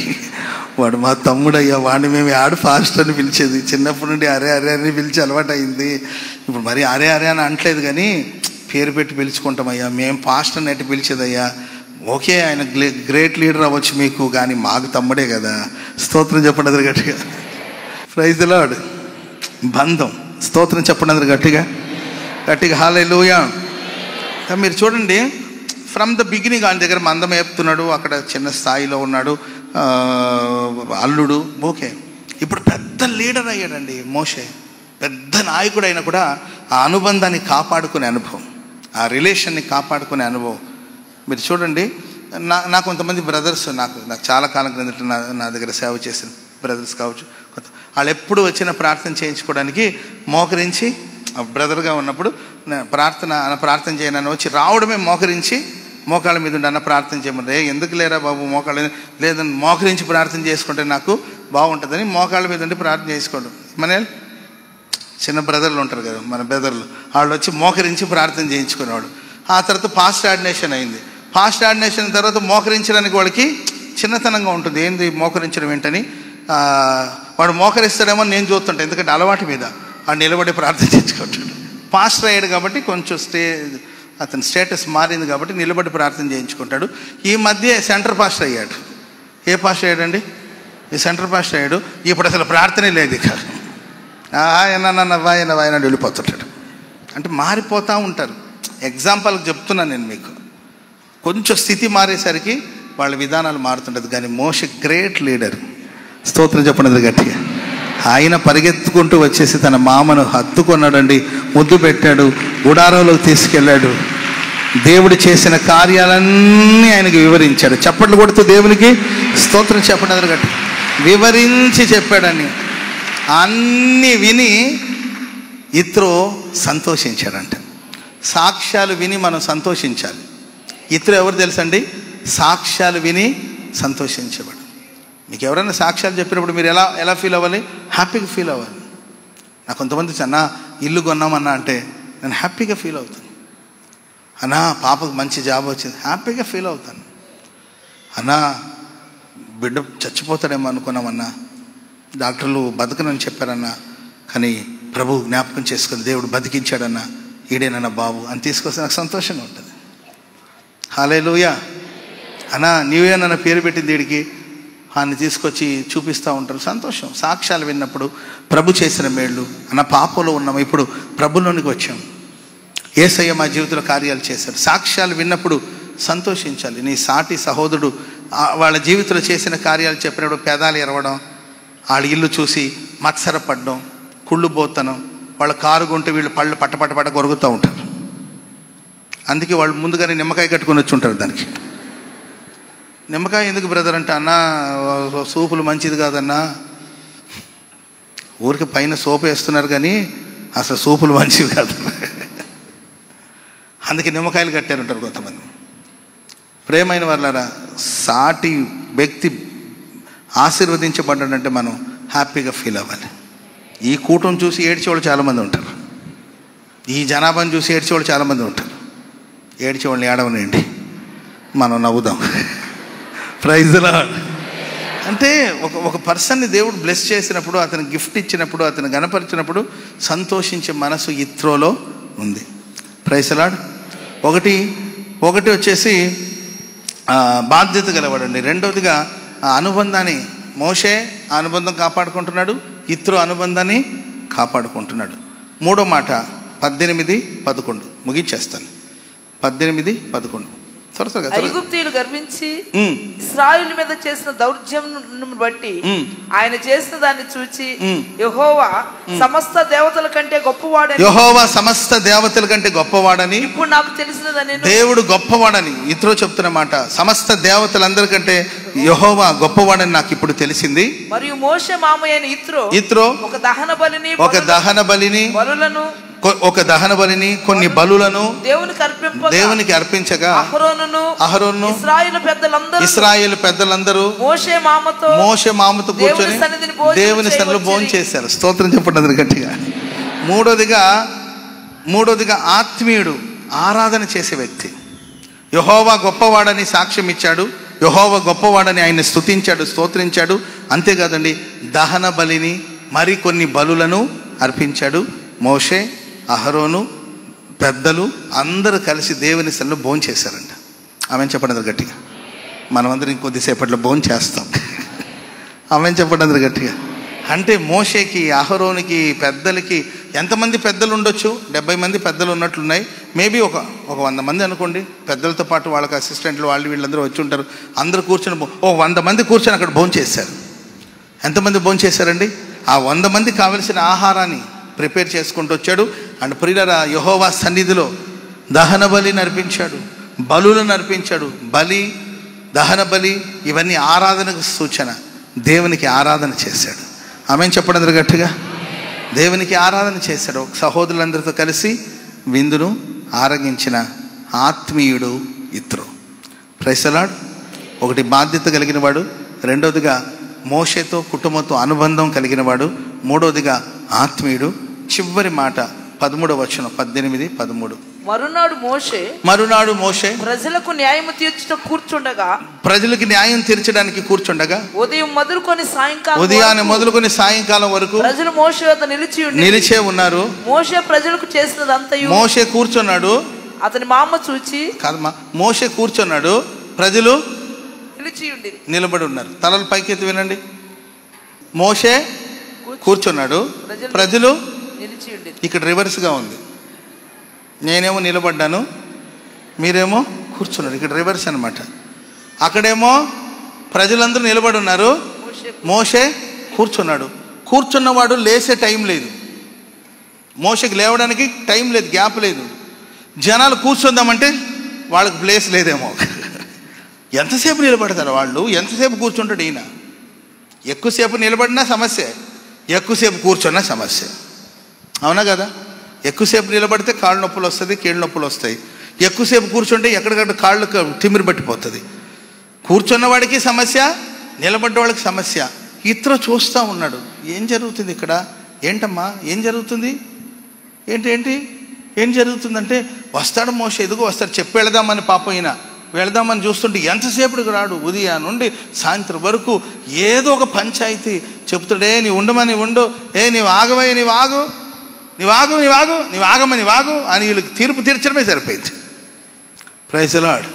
వాడు మా తమ్ముడు అయ్యా, వాడిని మేము ఆడు పాస్టర్ అని పిలిచేది. చిన్నప్పటి నుండి అరే అరే అని పిలిచి అలవాటు అయింది. ఇప్పుడు మరి అరే అరే అని అనట్లేదు, కానీ పేరు పెట్టి పిలుచుకుంటామయ్యా. మేము పాస్టర్ అని పిలిచేదయ్యా. ఓకే, ఆయన గ్రేట్ లీడర్ అవ్వచ్చు మీకు, కానీ మాకు తమ్ముడే కదా. స్తోత్రం చెప్పండి అందరు గట్టిగా. Praise the Lord. బంధం. స్తోత్రం చెప్పండి అందరు గట్టిగా గట్టిగా. హల్లెలూయా. మీరు చూడండి, ఫ్రమ్ ద బిగినింగ్ ఆయన దగ్గర మందం వేపుతున్నాడు, అక్కడ చిన్న స్థాయిలో ఉన్నాడు, అల్లుడు. ఓకే, ఇప్పుడు పెద్ద లీడర్ అయ్యాడండి మోషే. పెద్ద నాయకుడు అయినా కూడా ఆ అనుబంధాన్ని కాపాడుకునే అనుభవం, ఆ రిలేషన్ని కాపాడుకునే అనుభవం. మీరు చూడండి, నా కొంతమంది బ్రదర్స్ నాకు చాలా కాలం క్రిందట నా దగ్గర సేవ చేసిన బ్రదర్స్ కావచ్చు, వాళ్ళు ఎప్పుడు వచ్చిన ప్రార్థన చేయించుకోవడానికి మోకరించి, బ్రదర్గా ఉన్నప్పుడు ప్రార్థన చేయనని వచ్చి రావడమే మోకరించి, మోకాళ్ళ మీద ఉండి అన్న ప్రార్థన చేయమని. ఎందుకు లేరా బాబు మోకాళ్ళ లేదని మోకరించి ప్రార్థన చేసుకుంటే నాకు బాగుంటుందని మోకాళ్ళ మీద ఉండి ప్రార్థన చేసుకోవడం. మన చిన్న బ్రదర్లు ఉంటారు కదా, మన బ్రదర్లు, వాళ్ళు వచ్చి మోకరించి ప్రార్థన చేయించుకునేవాడు. ఆ తర్వాత పాస్ట్ ఆర్డినేషన్ అయింది. పాస్ట్ ఆర్డినేషన్ తర్వాత మోకరించడానికి వాడికి చిన్నతనంగా ఉంటుంది. ఏంది మోకరించడం ఏంటని వాడు మోకరిస్తాడేమో నేను చూస్తుంటాను, ఎందుకంటే అలవాటు మీద వాడు నిలబడి ప్రార్థన చేయించుకుంటాడు. పాస్టర్ అయ్యాడు కాబట్టి కొంచెం అతని స్టేటస్ మారింది కాబట్టి నిలబడి ప్రార్థన చేయించుకుంటాడు. ఈ మధ్య సెంటర్ పాస్టర్ అయ్యాడు. ఏ పాస్టర్ అయ్యాడండి? ఈ సెంటర్ పాస్టర్ అయ్యాడు. ఇప్పుడు అసలు ప్రార్థనే లేదు ఇక. ఆయన వెళ్ళిపోతుంటాడు. అంటే మారిపోతూ ఉంటారు. ఎగ్జాంపుల్కి చెప్తున్నాను నేను మీకు. కొంచెం స్థితి మారేసరికి వాళ్ళ విధానాలు మారుతుంటుంది. కానీ మోషే గ్రేట్ లీడర్. స్తోత్రం చెప్పండి గట్టిగా. ఆయన పరిగెత్తుకుంటూ వచ్చేసి తన మామను హత్తుకున్నాడండి, ముద్దు పెట్టాడు, గుడారంలోకి తీసుకెళ్ళాడు. దేవుడు చేసిన కార్యాలన్నీ ఆయనకి వివరించాడు. చప్పట్లు కొడుతూ దేవునికి స్తోత్రం చెప్పండి గట్టి వివరించి చెప్పాడని. అన్నీ విని ఇత్రో సంతోషించాడంట. సాక్ష్యాలు విని మనం సంతోషించాలి. ఇత్రో ఎవరు తెలుసండి? సాక్ష్యాలు విని సంతోషించేవాడు. మీకు ఎవరైనా సాక్ష్యాలు చెప్పినప్పుడు మీరు ఎలా ఫీల్ అవ్వాలి? హ్యాపీగా ఫీల్ అవ్వాలి. నాకు కొంతమంది అన్నా ఇల్లు కొన్నామన్నా అంటే నేను హ్యాపీగా ఫీల్ అవుతాను. అన్నా పాపకు మంచి జాబ్ వచ్చింది, హ్యాపీగా ఫీల్ అవుతాను. అన్నా బిడ్డ చచ్చిపోతాడేమో అనుకున్నామన్నా, డాక్టర్లు బతకనని చెప్పారన్నా, కానీ ప్రభు జ్ఞాపకం చేసుకుని దేవుడు బతికించాడన్నా, ఈడేనన్నా బాబు అని తీసుకొస్తే నాకు సంతోషంగా ఉంటుంది. హల్లెలూయా. అన్నా నీవేనన్న పేరు పెట్టింది వీడికి ఆయన తీసుకొచ్చి చూపిస్తూ ఉంటారు, సంతోషం. సాక్ష్యాలు విన్నప్పుడు ప్రభు చేసిన మేళ్ళు, అన్న పాపంలో ఉన్నాము ఇప్పుడు ప్రభులోనికి వచ్చాం, యేసయ్య మా జీవితంలో కార్యాలు చేశారు. సాక్ష్యాలు విన్నప్పుడు సంతోషించాలి. నీ సాటి సహోదరుడు వాళ్ళ జీవితంలో చేసిన కార్యాలు చెప్పినప్పుడు పేదాలు ఎరవడం, వాళ్ళ ఇల్లు చూసి మత్సరపడడం, కుళ్ళు బోతనం, వాళ్ళ కారు కొంటే వీళ్ళు పళ్ళు పట్ట కొరుగుతూ ఉంటారు. అందుకే వాళ్ళు ముందుగానే నిమ్మకాయ కట్టుకొని వచ్చి ఉంటారు. దానికి నిమ్మకాయ ఎందుకు బ్రదర్ అంటే, అన్నా సూపులు మంచిది కాదన్నా, ఊరికి పైన సోపు వేస్తున్నారు కానీ అసలు సూపులు మంచివి కాదు, అందుకే నిమ్మకాయలు కట్టారంటారు కొంతమంది. ప్రేమైన వాళ్ళారా, సాటి వ్యక్తి ఆశీర్వదించబడ్డాడంటే మనం హ్యాపీగా ఫీల్ అవ్వాలి. ఈ కూటం చూసి ఏడ్చేవాళ్ళు చాలామంది ఉంటారు, ఈ జనాభాను చూసి ఏడ్చేవాళ్ళు చాలామంది ఉంటారు. ఏడ్చేవాళ్ళని ఏడవనండి, మనం నవ్వుదాం. Praise the lord. అంటే ఒక పర్సన్ని దేవుడు బ్లెస్ చేసినప్పుడు, అతను గిఫ్ట్ ఇచ్చినప్పుడు, అతను గణపరిచినప్పుడు సంతోషించే మనసు ఇత్రోలో ఉంది. Praise the Lord. ఒకటి వచ్చేసి బాధ్యత గలవాడండి. రెండవదిగా అనుబంధాన్ని, మోషే అనుబంధం కాపాడుకుంటున్నాడు, ఇత్రో అనుబంధాన్ని కాపాడుకుంటున్నాడు. మూడో మాట 18-11 ముగించేస్తాను. 18-11 త్వరగా. ఐగుప్తీయులు గర్వించి ఇశ్రాయేలు మీద చేసిన దౌర్జన్యం బట్టి ఆయన చేసిన దాన్ని చూచి యెహోవా సమస్త దేవతల కంటే గొప్పవాడని ఇప్పుడు నాకు తెలిసినదని, దేవుడు గొప్పవాడని ఇత్రో చెప్తున్న మాట. సమస్త దేవతలందరికంటే యెహోవా గొప్పవాడని నాకు ఇప్పుడు తెలిసింది. మరియు మోషే మామయ్య ఇత్రో ఒక దహన బలిని కొన్ని బలులను దేవునికి అర్పించగా అహరోను ఇశ్రాయేలు పెద్దలందరూ మోషే మామతో కూర్చొని దేవుని సన్నిధిలో భోజనం చేశారు. స్తోత్రం చెప్పండి గట్టిగా. మూడోదిగా ఆత్మీయుడు, ఆరాధన చేసే వ్యక్తి. యెహోవా గొప్పవాడని సాక్ష్యం ఇచ్చాడు, యెహోవా గొప్పవాడని ఆయన స్తుతించాడు, స్తోత్రించాడు. అంతేకాదండి, దహన బలిని మరికొన్ని బలులను అర్పించాడు. మోషే, అహరోను, పెద్దలు అందరూ కలిసి దేవుని సన్నిధిలో భోజనం చేశారంట. ఆమెను చెప్పండి గట్టిగా. మనమందరం ఇంకొద్దిసేపట్లో భోజనం చేస్తాం. ఆమెను చెప్పండి గట్టిగా. అంటే మోషేకి, అహరోనికి, పెద్దలకి ఎంతమంది పెద్దలు ఉండొచ్చు? 70 మంది పెద్దలు ఉన్నట్లున్నాయి. మేబీ ఒక 100 మంది అనుకోండి. పెద్దలతో పాటు వాళ్ళకి అసిస్టెంట్లు వీళ్ళందరూ వచ్చి ఉంటారు. అందరూ కూర్చొని 100 మంది కూర్చొని అక్కడ భోజనం చేశారు. ఎంతమంది భోజనం చేశారండి? ఆ 100 మంది కావలసిన ఆహారాన్ని ప్రిపేర్ చేసుకుంటూ వచ్చాడు. అండ్ ప్రియులారా, యెహోవా సన్నిధిలో దహన బలిని అర్పించాడు, బలులను అర్పించాడు. బలి, దహన బలి ఇవన్నీ ఆరాధనకు సూచన. దేవునికి ఆరాధన చేశాడు. ఆమెను చెప్పడం గట్టిగా. దేవునికి ఆరాధన చేశాడు. సహోదరులందరితో కలిసి విందును ఆరగించిన ఆత్మీయుడు ఇత్రో. Praise the Lord. ఒకటి బాధ్యత కలిగిన వాడు, రెండవదిగా మోషేతో కుటుంబంతో అనుబంధం కలిగిన వాడు, మూడవదిగా ఆత్మీయుడు. చివరి మాట 13వ వచనం, 18-13. మరునాడు మోషే ప్రజలకు న్యాయం తీర్చడానికి కూర్చుండగా ఉదయాన్ని మొదలుకొని సాయంకాలం వరకు ప్రజలు మోషే వద్ద నిలిచే ఉన్నారు. మోషే ప్రజలకు చేసినదంతయు మోషే కూర్చున్నాడు. అతని మామ చూచి కాదమ్మా, మోషే కూర్చున్నాడు, ప్రజలు నిలబడి ఉన్నారు. తలలు పైకెత్తి వినండి. మోషే కూర్చున్నాడు, ప్రజలు ఇక్కడ రివర్స్గా ఉంది. నేనేమో నిలబడ్డాను, మీరేమో కూర్చున్నారు. ఇక్కడ రివర్స్ అనమాట. అక్కడేమో ప్రజలందరూ నిలబడి ఉన్నారు, మోషే కూర్చున్నాడు. కూర్చున్నవాడు లేసే టైం లేదు, మోషేకి లేవడానికి టైం లేదు, గ్యాప్ లేదు. జనాలు కూర్చుందామంటే వాళ్ళకి ప్లేస్ లేదేమో. ఎంతసేపు నిలబడతారు వాళ్ళు? ఎంతసేపు కూర్చుంటాడు ఈయన? ఎక్కువసేపు నిలబడినా సమస్య, ఎక్కువసేపు కూర్చున్నా సమస్య. అవునా కదా? ఎక్కువసేపు నిలబడితే కాళ్ళు నొప్పులు వస్తుంది, కీళ్ళ నొప్పులు వస్తాయి. ఎక్కువసేపు కూర్చుంటే ఎక్కడికక్కడ కాళ్ళకు తిమ్మిరి పట్టిపోతుంది. కూర్చున్న వాడికి సమస్య, నిలబడ్డ వాళ్ళకి సమస్య. ఇతర చూస్తూ ఉన్నాడు, ఏం జరుగుతుంది ఇక్కడ? ఏంటమ్మా ఏం జరుగుతుంది, ఏంటి ఏం జరుగుతుందంటే, వస్తాడు మోషే, ఎదుగు వస్తాడు, చెప్పి వెళదామని పాపం ఈయన వెళదామని చూస్తుంటే ఎంతసేపటికి రాడు. ఉదయం నుండి సాయంత్రం వరకు ఏదో ఒక పంచాయతీ చెప్తాడే, నీ ఉండమని ఉండు, నీవు ఆగమని నీవు ఆగు అని వీళ్ళకి తీర్పు తీర్చడమే సరిపోయింది. Praise the Lord.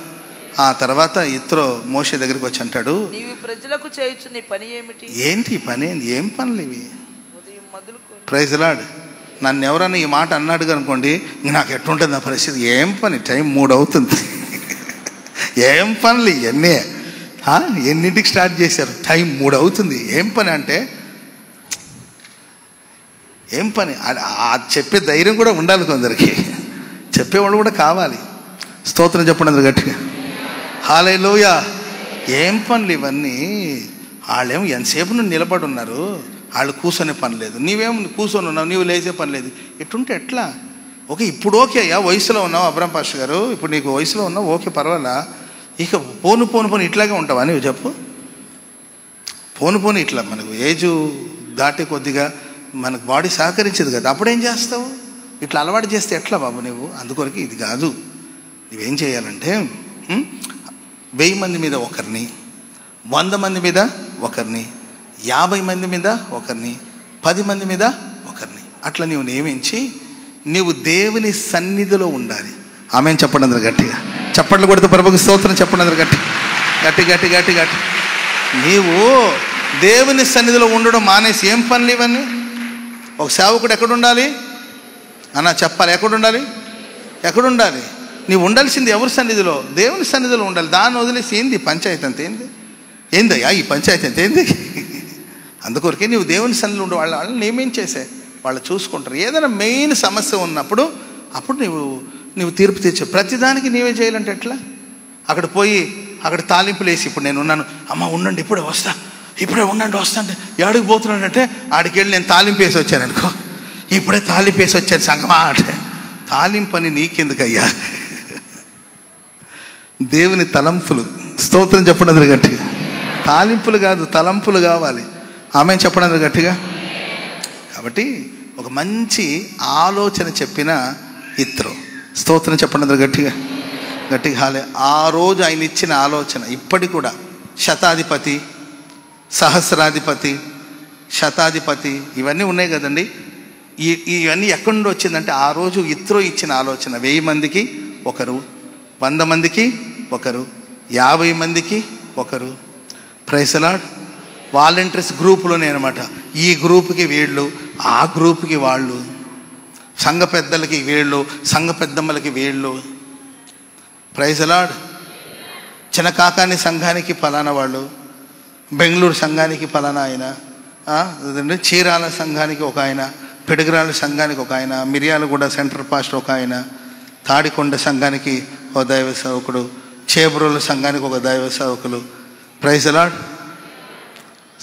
ఆ తర్వాత ఇత్రో మోషే దగ్గరికి వచ్చి అంటాడు, నీవు ప్రజలకు చేయుచు నీ పని ఏమిటి? ఏంటి పని ఏంది, ఏం పనులు ఇవి? Praise the Lord. నన్ను ఎవరన్నా ఈ మాట అన్నాడు అనుకోండి, ఇంక నాకు ఎట్టుంటుంది నా పరిస్థితి. ఏం పని, టైం 3 అవుతుంది, ఏం పనులు ఇవన్నీ, ఎన్నింటికి స్టార్ట్ చేశారు, టైం 3 అవుతుంది, ఏం పని అంటే ఏం పని. చెప్పే ధైర్యం కూడా ఉండాలి కొందరికి, చెప్పేవాళ్ళు కూడా కావాలి. స్తోత్రం చెప్పండి అందరు గట్టిగా, హల్లెలూయా. ఏం పనులు ఇవన్నీ, వాళ్ళేమో ఎంతసేపు నువ్వు నిలబడి ఉన్నారు, వాళ్ళు కూర్చొనే పని లేదు, నీవేమో కూర్చొని ఉన్నావు, నీవు లేచే పని లేదు. ఎట్టుంటే ఎట్లా? ఓకే ఇప్పుడు ఓకే అయ్యా, వయసులో ఉన్నావు అబ్రహం పాస్టర్ గారు, ఇప్పుడు నీకు వయసులో ఉన్నావు, ఓకే పర్వాలా, ఇక పోను ఇట్లాగే ఉంటావా నీవు చెప్పు? పోను ఇట్లా మనకు ఏజు దాటే కొద్దిగా మనకు బాడీ సహకరించదు కదా, అప్పుడేం చేస్తావు? ఇట్లా అలవాటు చేస్తే ఎట్లా బాబు నువ్వు? అందుకొరకు ఇది కాదు, నువ్వేం చేయాలంటే 1000 మంది మీద ఒకరిని, 100 మంది మీద ఒకరిని, 50 మంది మీద ఒకరిని, 10 మంది మీద ఒకరిని, అట్లా నీవు నియమించి నీవు దేవుని సన్నిధిలో ఉండాలి. ఆమేన్ చెప్పండి అందరు గట్టిగా, చప్పట్లు కొడితే ప్రభువుకి స్తోత్రం చెప్పండి అందరు గట్టి. నీవు దేవుని సన్నిధిలో ఉండడం మానేసి ఏం పనులు ఇవన్నీ? ఒక సేవకుడు ఎక్కడుండాలి అన్న చెప్పాలి, ఎక్కడుండాలి? నీవు ఉండాల్సింది ఎవరి సన్నిధిలో? దేవుని సన్నిధిలో ఉండాలి. దాన్ని వదిలేసి ఏంది పంచాయతీ అంత ఏందయ్యా ఈ పంచాయతీ అంత ఏంది? అందుకొరకే నీవు దేవుని సన్నిధిలో ఉండే వాళ్ళని నియమించేసే, వాళ్ళు చూసుకుంటారు. ఏదైనా మెయిన్ సమస్య ఉన్నప్పుడు అప్పుడు నీవు తీర్పు తెచ్చే. ప్రతిదానికి నీవే చేయాలంటే ఎట్లా? అక్కడ తాలింపులు వేసి, ఇప్పుడు నేను ఉన్నాను, అమ్మ ఉండండి ఇప్పుడే వస్తా అంటే ఏడుకు పోతున్నాడంటే ఆడికి వెళ్ళి నేను తాలింపు వేసి వచ్చాను అనుకో, ఇప్పుడే తాలింపు వేసి వచ్చాను సంగమా అంటే, తాలింపు అని నీకెందుకయ్యా? దేవుని తలంపులు, స్తోత్రం చెప్పండి అందరు గట్టిగా. తాలింపులు కాదు తలంపులు కావాలి. ఆమేన్ చెప్పండి అందరు గట్టిగా. కాబట్టి ఒక మంచి ఆలోచన చెప్పిన ఇత్రో, స్తోత్రం చెప్పండి అందరు గట్టిగా హాలే. ఆ రోజు ఆయన ఇచ్చిన ఆలోచన ఇప్పటికి కూడా శతాధిపతి, సహస్రాధిపతి, శతాధిపతి ఇవన్నీ ఉన్నాయి కదండి. ఇవన్నీ ఎక్కడి నుండి వచ్చిందంటే ఆ రోజు ఇత్రో ఇచ్చిన ఆలోచన. 1000 మందికి ఒకరు, 100 మందికి ఒకరు, 50 మందికి ఒకరు. Praise the Lord. వాలంటీర్స్ గ్రూపులోనే అనమాట. ఈ గ్రూప్కి వీళ్ళు, ఆ గ్రూప్కి వాళ్ళు, సంఘ పెద్దలకి వీళ్ళు, సంఘ పెద్దమ్మలకి వీళ్ళు. Praise the lord. చిన్నకాకాని సంఘానికి ఫలానా వాళ్ళు, బెంగళూరు సంఘానికి ఫలానా ఆయన, చీరాల సంఘానికి ఒక ఆయన, పిడుగురాల సంఘానికి ఒక ఆయన, మిర్యాలగూడ సెంట్రల్ పాస్టర్ ఒక ఆయన, తాడికొండ సంఘానికి ఒక దైవ సేవకుడు, చేబ్రోలు సంఘానికి ఒక దైవ సేవకులు. Praise the Lord.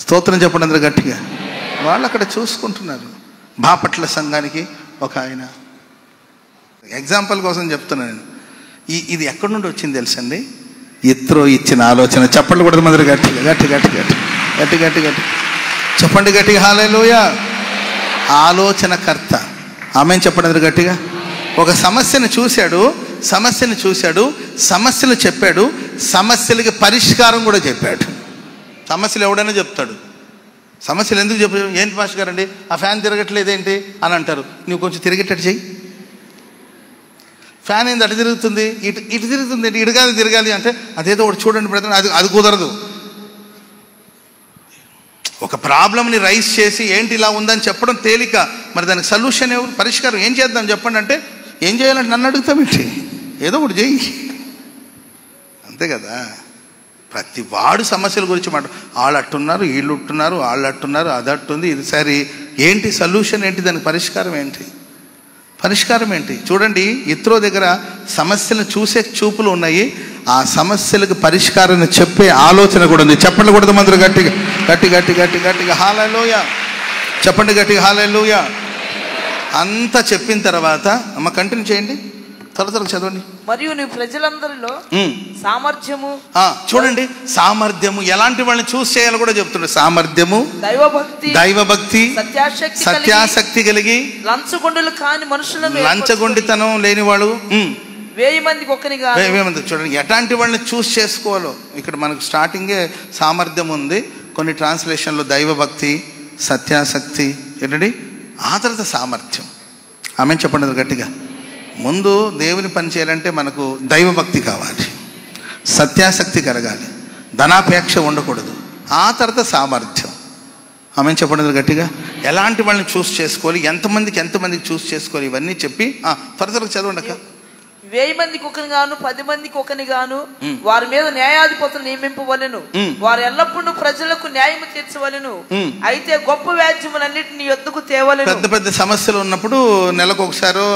స్తోత్రం చెప్పండి అందరూ గట్టిగా. వాళ్ళు అక్కడ చూసుకుంటున్నారు. బాపట్ల సంఘానికి ఒక ఆయన. ఎగ్జాంపుల్ కోసం చెప్తున్నాను నేను. ఇది ఎక్కడి నుండి వచ్చింది తెలుసండి? ఇత్రో ఇచ్చిన ఆలోచన. చప్పట్లు కూడా మందరు గట్టిగా చెప్పండి గట్టిగా హల్లెలూయా. ఆలోచనకర్త. ఆమేన్ చెప్పండి అందరు గట్టిగా. ఒక సమస్యను చూశాడు, సమస్యలు చెప్పాడు, సమస్యలకి పరిష్కారం కూడా చెప్పాడు. సమస్యలు ఎవడైనా చెప్తాడు. సమస్యలు ఎందుకు చెప్పాడు? ఏంటి మాస్టర్ గారు అండి ఆ ఫ్యాన్ తిరగట్లేదేంటి అని అంటారు. నువ్వు కొంచెం తిరిగేటట్టు చెయ్యి. ఫ్యాన్ ఏంది అటు తిరుగుతుంది, ఇటు తిరుగుతుంది, ఇటు తిరగాలి అంటే అదేదో ఒకటి చూడండి బ్రదర్, అది కుదరదు. ఒక ప్రాబ్లమ్ని రైజ్ చేసి ఏంటి ఇలా ఉందని చెప్పడం తేలిక, మరి దానికి సొల్యూషన్ ఎవరు, పరిష్కారం ఏం చేద్దాం చెప్పండి అంటే, ఏం చేయాలంటే నన్ను అడుగుతామేంటి, ఏదో ఒకటి చెయ్యి, అంతే కదా. ప్రతి వాడు సమస్యల గురించి వాళ్ళు అట్టున్నారు, వీళ్ళు ఉంటున్నారు, వాళ్ళు అట్టున్నారు, అది అట్టుంది, ఇది సరే, ఏంటి సొల్యూషన్ ఏంటి, దానికి పరిష్కారం ఏంటి? చూడండి, ఇత్రో దగ్గర సమస్యలను చూసే చూపులు ఉన్నాయి, ఆ సమస్యలకు పరిష్కారాన్ని చెప్పే ఆలోచన కూడా ఉంది. చెప్పండి కూడా మందరు గట్టిగా హల్లెలూయా చెప్పండి, గట్టిగా హల్లెలూయా. అంతా చెప్పిన తర్వాత అమ్మ కంటిన్యూ చేయండి. త్వర చదవండి. మరియు నీ ప్రజలందరిలో సామర్థ్యము, చూడండి సామర్థ్యము, ఎలాంటి వాళ్ళని చూస్ చేయాలో కూడా చెప్తున్నాడు. సామర్థ్యము, దైవభక్తి, సత్యాసక్తి కలిగి, లంచగొండులు కాని మనుషులను, లంచగొండితనం లేని వాడు, 1000 మందికి ఒకనిగా. చూడండి ఎట్లాంటి వాళ్ళని చూస్ చేసుకోవాలో. ఇక్కడ మనకు స్టార్టింగే సామర్థ్యం ఉంది, కొన్ని ట్రాన్స్లేషన్లో దైవభక్తి, సత్యాసక్తి ఏంటండి, ఆ తర్వాత సామర్థ్యం. ఆమె చెప్పండి గట్టిగా. ముందు దేవుని పని చేయాలంటే మనకు దైవభక్తి కావాలి, సత్యాసక్తి కలగాలి, ధనాపేక్ష ఉండకూడదు, ఆ తర్వాత సామర్థ్యం. ఆమె చెప్పండి గట్టిగా. ఎలాంటి వాళ్ళని చూస్ చేసుకోవాలి, ఎంతమందికి చూస్ చేసుకోవాలి, ఇవన్నీ చెప్పి త్వరగా చదవండి అక్క. 1000 మందికి ఒకని గాను 10 మందికి ఒకని గాను వారి మీద న్యాయాధిపతులు నియమింపవలెను. వారు ఎల్లప్పుడూ ప్రజలకు న్యాయం తీర్చవలెను. అయితే గొప్ప వ్యాజ్యములన్నిటిని యొద్దకు తేవలెను. పెద్ద పెద్ద సమస్యలు ఉన్నప్పుడు నెలకు ఒకసారో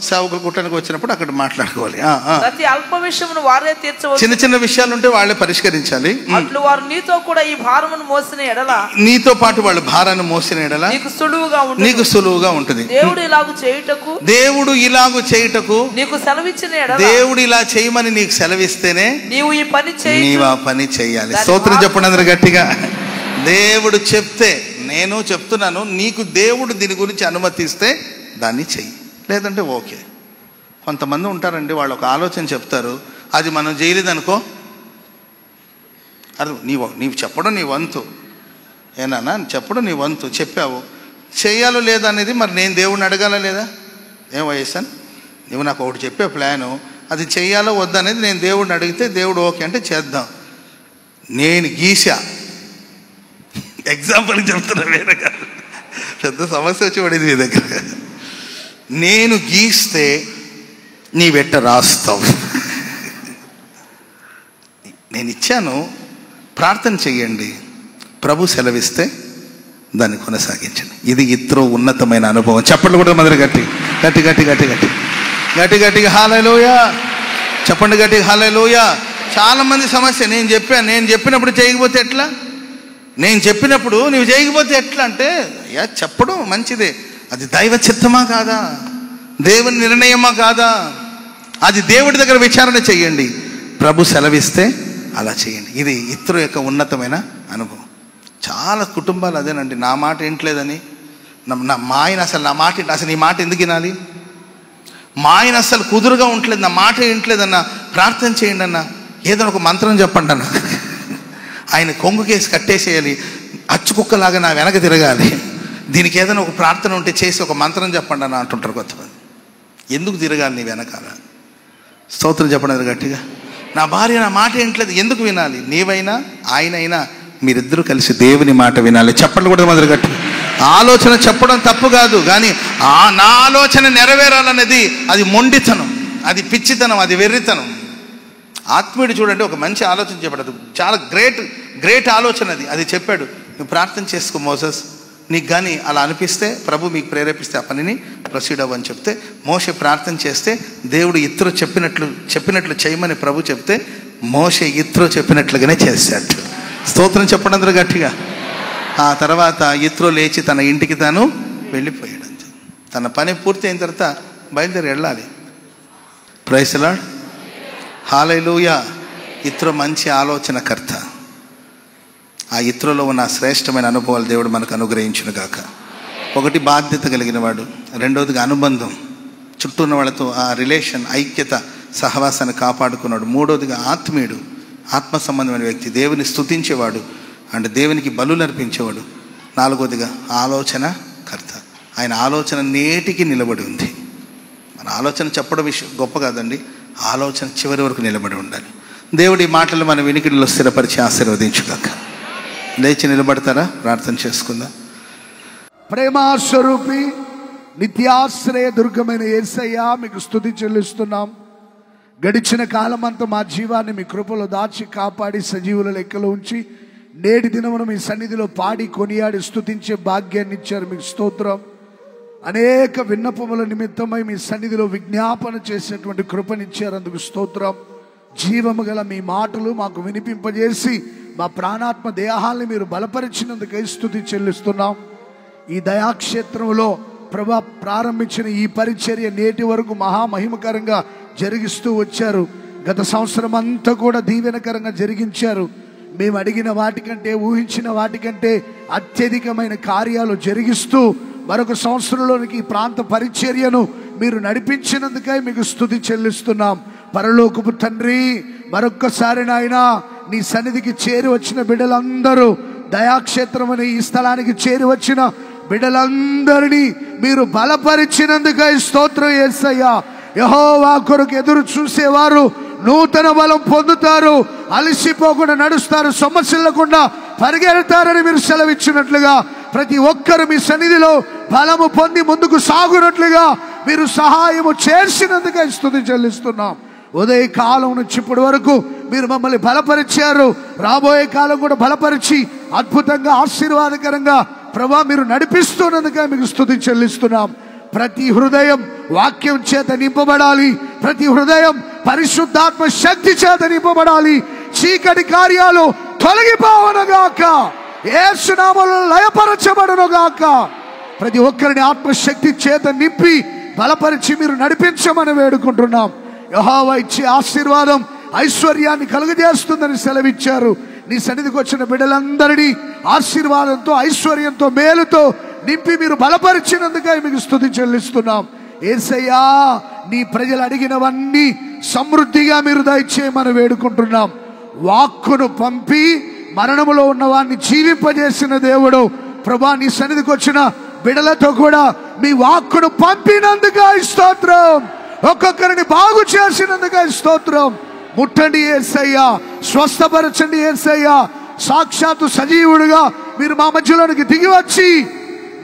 సేవకులు కుట్టానికి వచ్చినప్పుడు అక్కడ మాట్లాడుకోవాలి. ప్రతి అల్ప విషయమును వారే తీర్చవచ్చు. చిన్న చిన్న విషయాలు ఉంటే వాళ్ళే పరిష్కరించాలి. అట్లు వారు నీతో కూడా ఈ భారమును మోసిన ఎడల, నీతో పాటు వాళ్ళు భారాన్ని మోసిన ఎడల నీకు సులువుగా ఉంటుంది. దేవుడు ఇలాగు చేయుటకు నీకు సెలవిచ్చిన ఎడల, దేవుడు ఇలా చేయమని నీకు సెలవిస్తేనే నీవు ఈ పని ఆ పని చేయాలి. స్తోత్రం చెప్పండి అందరూ గట్టిగా. దేవుడు చెప్తే, నేను చెప్తున్నాను, నీకు దేవుడు దీని గురించి అనుమతిస్తే దాన్ని చెయ్యి, లేదంటే ఓకే. కొంతమంది ఉంటారండి, వాళ్ళు ఒక ఆలోచన చెప్తారు, అది మనం చేయలేదనుకో, అది నీవు చెప్పడం నీ వంతు, ఏనా చెప్పడం నీ వంతు, చెప్పావు, చేయాలో లేదా అనేది మరి నేను దేవుడిని అడగాల లేదా? ఏం వయసాను, నువ్వు నాకు ఒకటి చెప్పే ప్లాను, అది చెయ్యాలో వద్దనేది నేను దేవుడిని అడిగితే దేవుడు ఓకే అంటే చేద్దాం. నేను గీసా, ఎగ్జాంపుల్ చెప్తున్నా, వేరే కాదు, పెద్ద సమస్య వచ్చి పడింది మీ దగ్గర. నేను గీస్తే నీ వెంట రాస్తావు. నేను ఇచ్చాను, ప్రార్థన చెయ్యండి, ప్రభు సెలవిస్తే దాన్ని కొనసాగించండి. ఇది ఇత్రో ఉన్నతమైన అనుభవం. చెప్పండి కూడా మొదలు గట్టి గట్టి గట్టి గట్టి గట్టి గట్టి గట్టిగా హల్లెలూయా చెప్పండి, గట్టిగా హల్లెలూయా. చాలామంది సమస్య, నేను చెప్పినప్పుడు చేయకపోతే ఎట్లా, నేను చెప్పినప్పుడు నువ్వు చేయకపోతే ఎట్లా అంటే, అయ్యా చెప్పడం మంచిదే, అది దైవ చిత్తమా కాదా, దేవుని నిర్ణయమా కాదా, అది దేవుడి దగ్గర విచారణ చెయ్యండి, ప్రభు సెలవిస్తే అలా చేయండి. ఇది ఇత్రో యొక్క ఉన్నతమైన అనుభవం. చాలా కుటుంబాలు అదేనండి, నా మాట వింటలేదని, మా ఆయన అసలు నా మాట అసలు నీ మాట ఎందుకు వినాలి, మా ఆయన అసలు కుదురుగా ఉండలేదు, నా మాట వింటలేదన్నా, ప్రార్థన చేయండి అన్న, ఏదైనా ఒక మంత్రం చెప్పండి అన్న, ఆయన కొంగుకేసి కట్టేసేయాలి, అచ్చుకుక్కలాగా నా వెనక తిరగాలి, దీనికి ఏదైనా ఒక ప్రార్థన ఉంటే చేసి ఒక మంత్రం చెప్పండి అన్న అంటుంటారు కొంతమంది. ఎందుకు తిరగాలి నీ వెనకాల? స్తోత్రం చెప్పండి గట్టిగా. నా భార్య నా మాట వింటలేదు, ఎందుకు వినాలి? నీవైనా ఆయనైనా మీరిద్దరూ కలిసి దేవుని మాట వినాలి. చెప్పండి కూడా మొదలు గట్టి. ఆలోచన చెప్పడం తప్పు కాదు, కానీ నా ఆలోచన నెరవేరాలనేది అది మొండితనం, అది పిచ్చితనం, అది వెర్రితనం. ఆత్మీయుడు చూడండి ఒక మంచి ఆలోచన చెప్పాడు, చాలా గ్రేట్ ఆలోచన అది చెప్పాడు. నువ్వు ప్రార్థన చేసుకో మోసెస్, నీకు కానీ అలా అనిపిస్తే, ప్రభు మీకు ప్రేరేపిస్తే ఆ పనిని ప్రొసీడ్ అవ్వని చెప్తే, మోషే ప్రార్థన చేస్తే దేవుడు ఇత్రో చెప్పినట్లు చేయమని ప్రభు చెప్తే, మోషే ఇత్రో చెప్పినట్లుగానే చేశాడు. స్తోత్రం చెప్పండి అందరూ గట్టిగా. ఆ తర్వాత ఇత్రో లేచి తన ఇంటికి తాను వెళ్ళిపోయాడు. అంతే, తన పని పూర్తి అయిన తర్వాత బయలుదేరి వెళ్ళాలి. ప్రైజ్ ది లార్డ్, హల్లెలూయా. ఇత్రో మంచి ఆలోచనకర్త. ఆ ఇత్రోలో ఉన్న శ్రేష్టమైన అనుభవాలు దేవుడు మనకు అనుగ్రహించును గాక. ఒకటి బాధ్యత కలిగిన వాడు, రెండవదిగా అనుబంధం, చుట్టూ ఉన్న వాళ్ళతో ఆ రిలేషన్, ఐక్యత, సహవాసాన్ని కాపాడుకున్నాడు. మూడవదిగా ఆత్మీయుడు, ఆత్మ సంబంధమైన వ్యక్తి, దేవుని స్తుతించేవాడు, అంటే దేవునికి బలులు అర్పించేవాడు. నాలుగవదిగా ఆలోచనకర్త, ఆయన ఆలోచన నేటికి నిలబడి ఉంది. మన ఆలోచన చెప్పడం విషయం గొప్ప కాదండి, ఆలోచన చివరి వరకు నిలబడి ఉండాలి. దేవుడి మాటలు మన వినికిడిలో స్థిరపరిచి ఆశీర్వదించుగాక. లేచి నిలబడతారా? ప్రార్థన చేసుకుందాం. ప్రేమాస్వరూపి, నిత్యాశ్రయ దుర్గమైన యేసయ్య, మీకు స్తుతి చెల్లిస్తున్నాం. గడిచిన కాలమంతా మా జీవాన్ని మీ కృపలో దాచి కాపాడి సజీవుల లెక్కలో ఉంచి నేటి దినమున మీ సన్నిధిలో పాడి కొనియాడి స్తుతించే భాగ్యాన్ని ఇచ్చారు. మీకు స్తోత్రం. అనేక విన్నపముల నిమిత్తమై మీ సన్నిధిలో విజ్ఞాపన చేసేటువంటి కృపనిచ్చారు, అందుకు స్తోత్రం. జీవము గల మీ మాటలు మాకు వినిపింపజేసి మా ప్రాణాత్మ దేహాల్ని మీరు బలపరిచినందుకై స్తుతి చెల్లిస్తున్నాం. ఈ దయాక్షేత్రంలో ప్రభా ప్రారంభించిన ఈ పరిచర్య నేటి వరకు మహామహిమకరంగా జరిగిస్తూ వచ్చారు. గత సంవత్సరం అంతా కూడా దీవెనకరంగా జరిగించారు. మేము అడిగిన వాటికంటే, ఊహించిన వాటికంటే అత్యధికమైన కార్యాలు జరిగిస్తూ మరొక సంవత్సరంలోనికి ఈ ప్రాంత పరిచర్యను మీరు నడిపించినందుకై మీకు స్తుతి చెల్లిస్తున్నాం. పరలోకపు తండ్రి, మరొక్కసారి నాయనా నీ సన్నిధికి చేరి వచ్చిన బిడ్డలందరూ, దయాక్షేత్రం అనే ఈ స్థలానికి చేరి వచ్చిన బిడ్డలందరినీ మీరు బలపరిచినందుకై స్తోత్రం యేసయ్యా. యెహోవా కొరకు ఎదురు చూసేవారు నూతన బలం పొందుతారు, అలసిపోకుండా నడుస్తారు, సొమ్మసిల్లకుండా పరిగెడతారని మీరు సెలవిచ్చినట్లుగా ప్రతి ఒక్కరు మీ సన్నిధిలో బలము పొంది ముందుకు సాగునట్లుగా మీరు సహాయము చేసినందుకై స్తుతి చెల్లిస్తున్నాం. ఉదయ కాలం నుంచి ఇప్పటి వరకు మీరు మమ్మల్ని బలపరిచారు. రాబోయే కాలం కూడా బలపరిచి అద్భుతంగా ఆశీర్వాదకరంగా ప్రభా మీరు నడిపిస్తున్నందుకే మీకు స్తుతి చెల్లిస్తున్నాం. ప్రతి హృదయం వాక్యం చేత నింపబడాలి. ప్రతి హృదయం పరిశుద్ధాత్మ శక్తి చేత నింపబడాలి. చీకటి కార్యాలు తొలగిపోవనుగాక, యేసు నామములో లయపరచబడునుగాక. ప్రతి ఒక్కరిని ఆత్మశక్తి చేత నింపి బలపరిచి మీరు నడిపించమని వేడుకుంటున్నాం. యెహోవా ఇచ్చే ఆశీర్వాదం ఐశ్వర్యాన్ని కలుగజేస్తుందని సెలవిచ్చారు. నీ సన్నిధికి వచ్చిన బిడ్డలందరినీ ఆశీర్వాదంతో, ఐశ్వర్యంతో, మేలుతో నింపి మీరు బలపరిచినందుకే మీకు స్తుతి చెల్లిస్తున్నాం. యేసయ్యా, నీ ప్రజలు అడిగినవన్నీ సమృద్ధిగా మీరు దయచేయమని వేడుకుంటున్నాం. వాక్కును పంపి మరణములో ఉన్న వారిని జీవింపజేసిన దేవుడు ప్రభా, నీ సన్నిధికి వచ్చిన బిడలతో కూడా మీ వాక్కును పంపినందుకే స్తోత్రం. ఒక్కొక్కరిని బాగు చేసినందుకే స్తోత్రం. ముట్టండి యేసయ్యా, స్వస్థపరచండి యేసయ్యా. సాక్షాత్తు సజీవుడుగా మీరు మా మధ్యలోనికి దిగి వచ్చి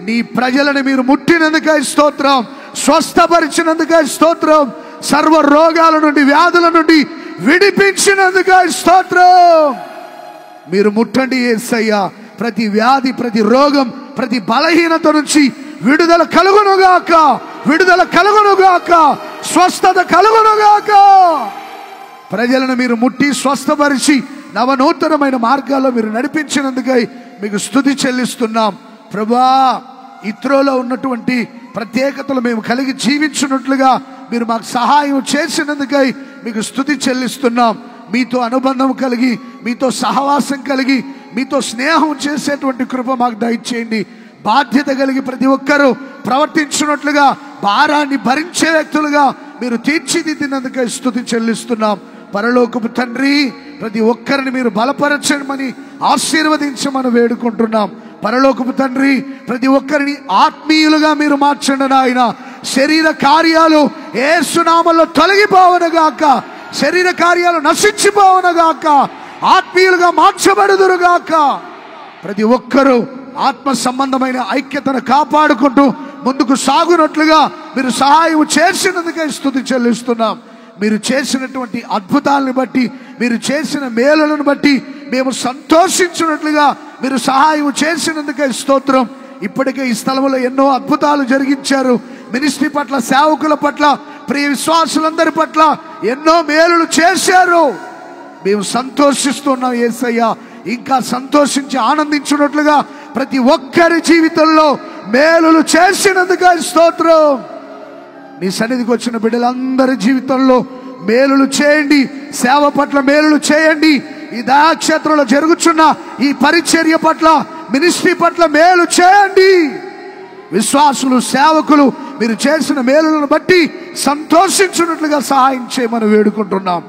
నీ ప్రజలను మీరు ముట్టినందుకే స్తోత్రం, స్వస్థపరిచినందుకే స్తోత్రం, సర్వ రోగాల నుండి, వ్యాధుల నుండి విడిపించినందుకే స్తోత్రం. మీరు ముట్టండి యేసయ్యా. ప్రతి వ్యాధి, ప్రతి రోగం, ప్రతి బలహీనత నుంచి విడుదల కలుగునుగాక, విడుదల కలుగునుగాక, స్వస్థత కలుగునుగాక. ప్రజలను మీరు ముట్టి స్వస్థపరిచి నవనూతనమైన మార్గాల్లో మీరు నడిపించినందుకై మీకు స్తుతి చెల్లిస్తున్నాం. ప్రభా, ఇత్రోలో ఉన్నటువంటి ప్రత్యేకతలు మేము కలిగి జీవించినట్లుగా మీరు మాకు సహాయం చేసినందుకై మీకు స్తుతి చెల్లిస్తున్నాం. మీతో అనుబంధం కలిగి, మీతో సహవాసం కలిగి, మీతో స్నేహం చేసేటువంటి కృప మాకు దయచేయండి. బాధ్యత కలిగి ప్రతి ఒక్కరూ ప్రవర్తించినట్లుగా భారాన్ని భరించే వ్యక్తులుగా మీరు తీర్చిదిద్దినందుకై స్తుతి చెల్లిస్తున్నాం. పరలోకపు తండ్రి, ప్రతి ఒక్కరిని మీరు బలపరచమని, ఆశీర్వదించమని వేడుకుంటున్నాం. పరలోకపు తండ్రి, ప్రతి ఒక్కరిని ఆత్మీయులుగా మీరు మార్చండి నాయన. శరీర కార్యాలు యేసు నామములో తొలగిపోవనుగాక, శరీర కార్యాలు నశించిపోవనుగాక, ఆత్మీయులుగా మార్చబడుదురుగాక. ప్రతి ఒక్కరూ ఆత్మ సంబంధమైన ఐక్యతను కాపాడుకుంటూ ముందుకు సాగునట్లుగా మీరు సహాయం చేసినందుకే స్తుతి చెల్లిస్తున్నాం. మీరు చేసినటువంటి అద్భుతాలను బట్టి, మీరు చేసిన మేలులను బట్టి మేము సంతోషించినట్లుగా మీరు సహాయం చేసినందుకే స్తోత్రం. ఇప్పటికే ఈ స్థలంలో ఎన్నో అద్భుతాలు జరిగించారు. మినిస్ట్రీ పట్ల, సేవకుల పట్ల, ప్రియ విశ్వాసులందరి పట్ల ఎన్నో మేలులు చేశారు. మేము సంతోషిస్తున్నాం యేసయ్యా. ఇంకా సంతోషించి ఆనందించినట్లుగా ప్రతి ఒక్కరి జీవితంలో మేలులు చేసినందుకే స్తోత్రం. నీ సన్నిధికి వచ్చిన బిడ్డలందరి జీవితంలో మేలులు చేయండి, సేవ పట్ల మేలులు చేయండి. ఈ దయాక్షేత్రంలో జరుగుతున్న ఈ పరిచర్య పట్ల, మినిస్ట్రీ పట్ల మేలు చేయండి. విశ్వాసులు, సేవకులు మీరు చేసిన మేలులను బట్టి సంతోషించినట్లుగా సహాయం చేయమని వేడుకుంటున్నాం.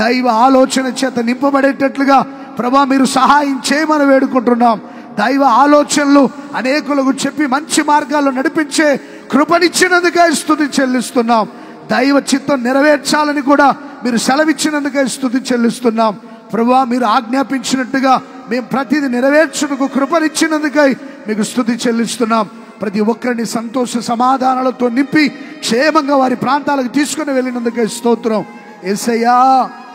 దైవ ఆలోచన చేత నింపబడేటట్లుగా ప్రభా మీరు సహాయం చేయమని వేడుకుంటున్నాం. దైవ ఆలోచనలు అనేకులకు చెప్పి మంచి మార్గాల్లో నడిపించే కృపనిచ్చినందుకే స్తుతి చెల్లిస్తున్నాం. దైవ చిత్తం నెరవేర్చాలని కూడా మీరు సెలవిచ్చినందుకే స్తుతి చెల్లిస్తున్నాం. ప్రభా, మీరు ఆజ్ఞాపించినట్టుగా మేము ప్రతిదీ నెరవేర్చుటకు కృపనిచ్చినందుకై మీకు స్తుతి చెల్లిస్తున్నాం. ప్రతి ఒక్కరిని సంతోష సమాధానాలతో నింపి క్షేమంగా వారి ప్రాంతాలకు తీసుకుని వెళ్ళినందుకే స్తోత్రం. యేసయ్యా,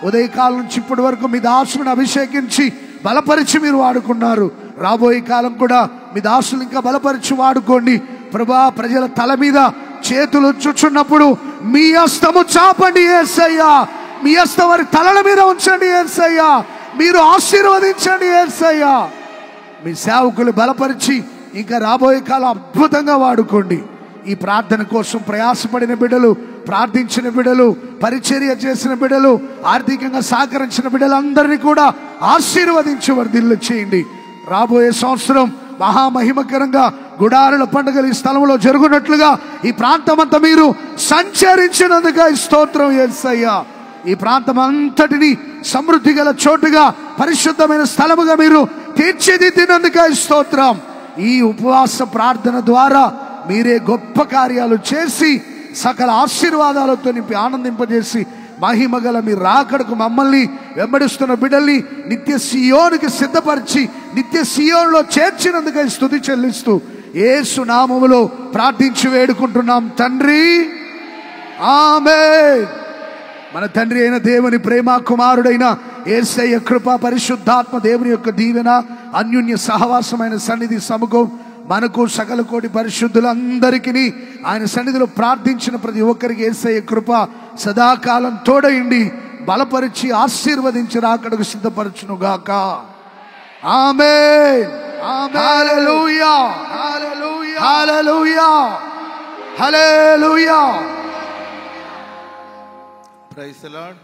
ఉదయకాలం నుంచి ఇప్పటి వరకు మీ దాసులను అభిషేకించి బలపరిచి మీరు వాడుకున్నారు. రాబోయే కాలం కూడా మీ దాసులు ఇంకా బలపరిచి వాడుకోండి. ప్రభా, ప్రజల తల మీద చేతులు చుచున్నప్పుడు మీ హస్తము చాపండి యేసయ్యా. మీ హస్తం వారి తలల మీద ఉంచండి యేసయ్యా. మీరు ఆశీర్వదించండి యేసయ్యా. మీ సేవకులు బలపరిచి ఇంకా రాబోయే కాలం అద్భుతంగా వాడుకోండి. ఈ ప్రార్థన కోసం ప్రయాసపడిన బిడ్డలు, ప్రార్థించిన బిడ్డలు, పరిచర్య చేసిన బిడ్డలు, ఆర్థికంగా సహకరించిన బిడ్డలందరినీ కూడా ఆశీర్వదించి వర్ధిల్లు చేయండి. రాబోయే సంవత్సరం మహామహిమకరంగా గుడారుల పండుగలు ఈ స్థలంలో జరుగునట్లుగా ఈ ప్రాంతమంతా మీరు సంచరించినందుగా స్తోత్రం యేసయ్యా. ఈ ప్రాంతం అంతటిని సమృద్ధి గల చోటుగా, పరిశుద్ధమైన స్థలముగా మీరు తీర్చిదిద్దినందుగా స్తోత్రం. ఈ ఉపవాస ప్రార్థన ద్వారా మీరే గొప్ప కార్యాలు చేసి సకల ఆశీర్వాదాలతో నింపి ఆనందింపజేసి మహిమగల మీ రాకడకు మమ్మల్ని వెంబడిస్తున్న బిడ్డల్ని నిత్య సియోనుకి సిద్ధపరిచి నిత్య సియోనులో చేర్చినందుకై స్తుతి చెల్లిస్తూ యేసు నామములో ప్రార్థించి వేడుకుంటున్నాం తండ్రి, ఆమేన్. మన తండ్రి అయిన దేవుని ప్రేమ, కుమారుడైన యేసయ్య కృప, పరిశుద్ధాత్మ దేవుని యొక్క దీవెన, అన్యోన్య సహవాసమైన సన్నిధి సముఖం మనకు సకల కోటి పరిశుద్ధులందరికీ ఆయన సన్నిధిలో ప్రార్థించిన ప్రతి ఒక్కరికి యేసయ్య కృప సదాకాలం తోడయిండి బలపరిచి ఆశీర్వదించి రాకడకు సిద్ధపరచును గాక. ఆమేన్. హల్లెలూయా, హల్లెలూయా, హల్లెలూయా, హల్లెలూయా. Praise the Lord.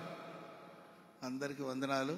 అందరికీ వందనాలు.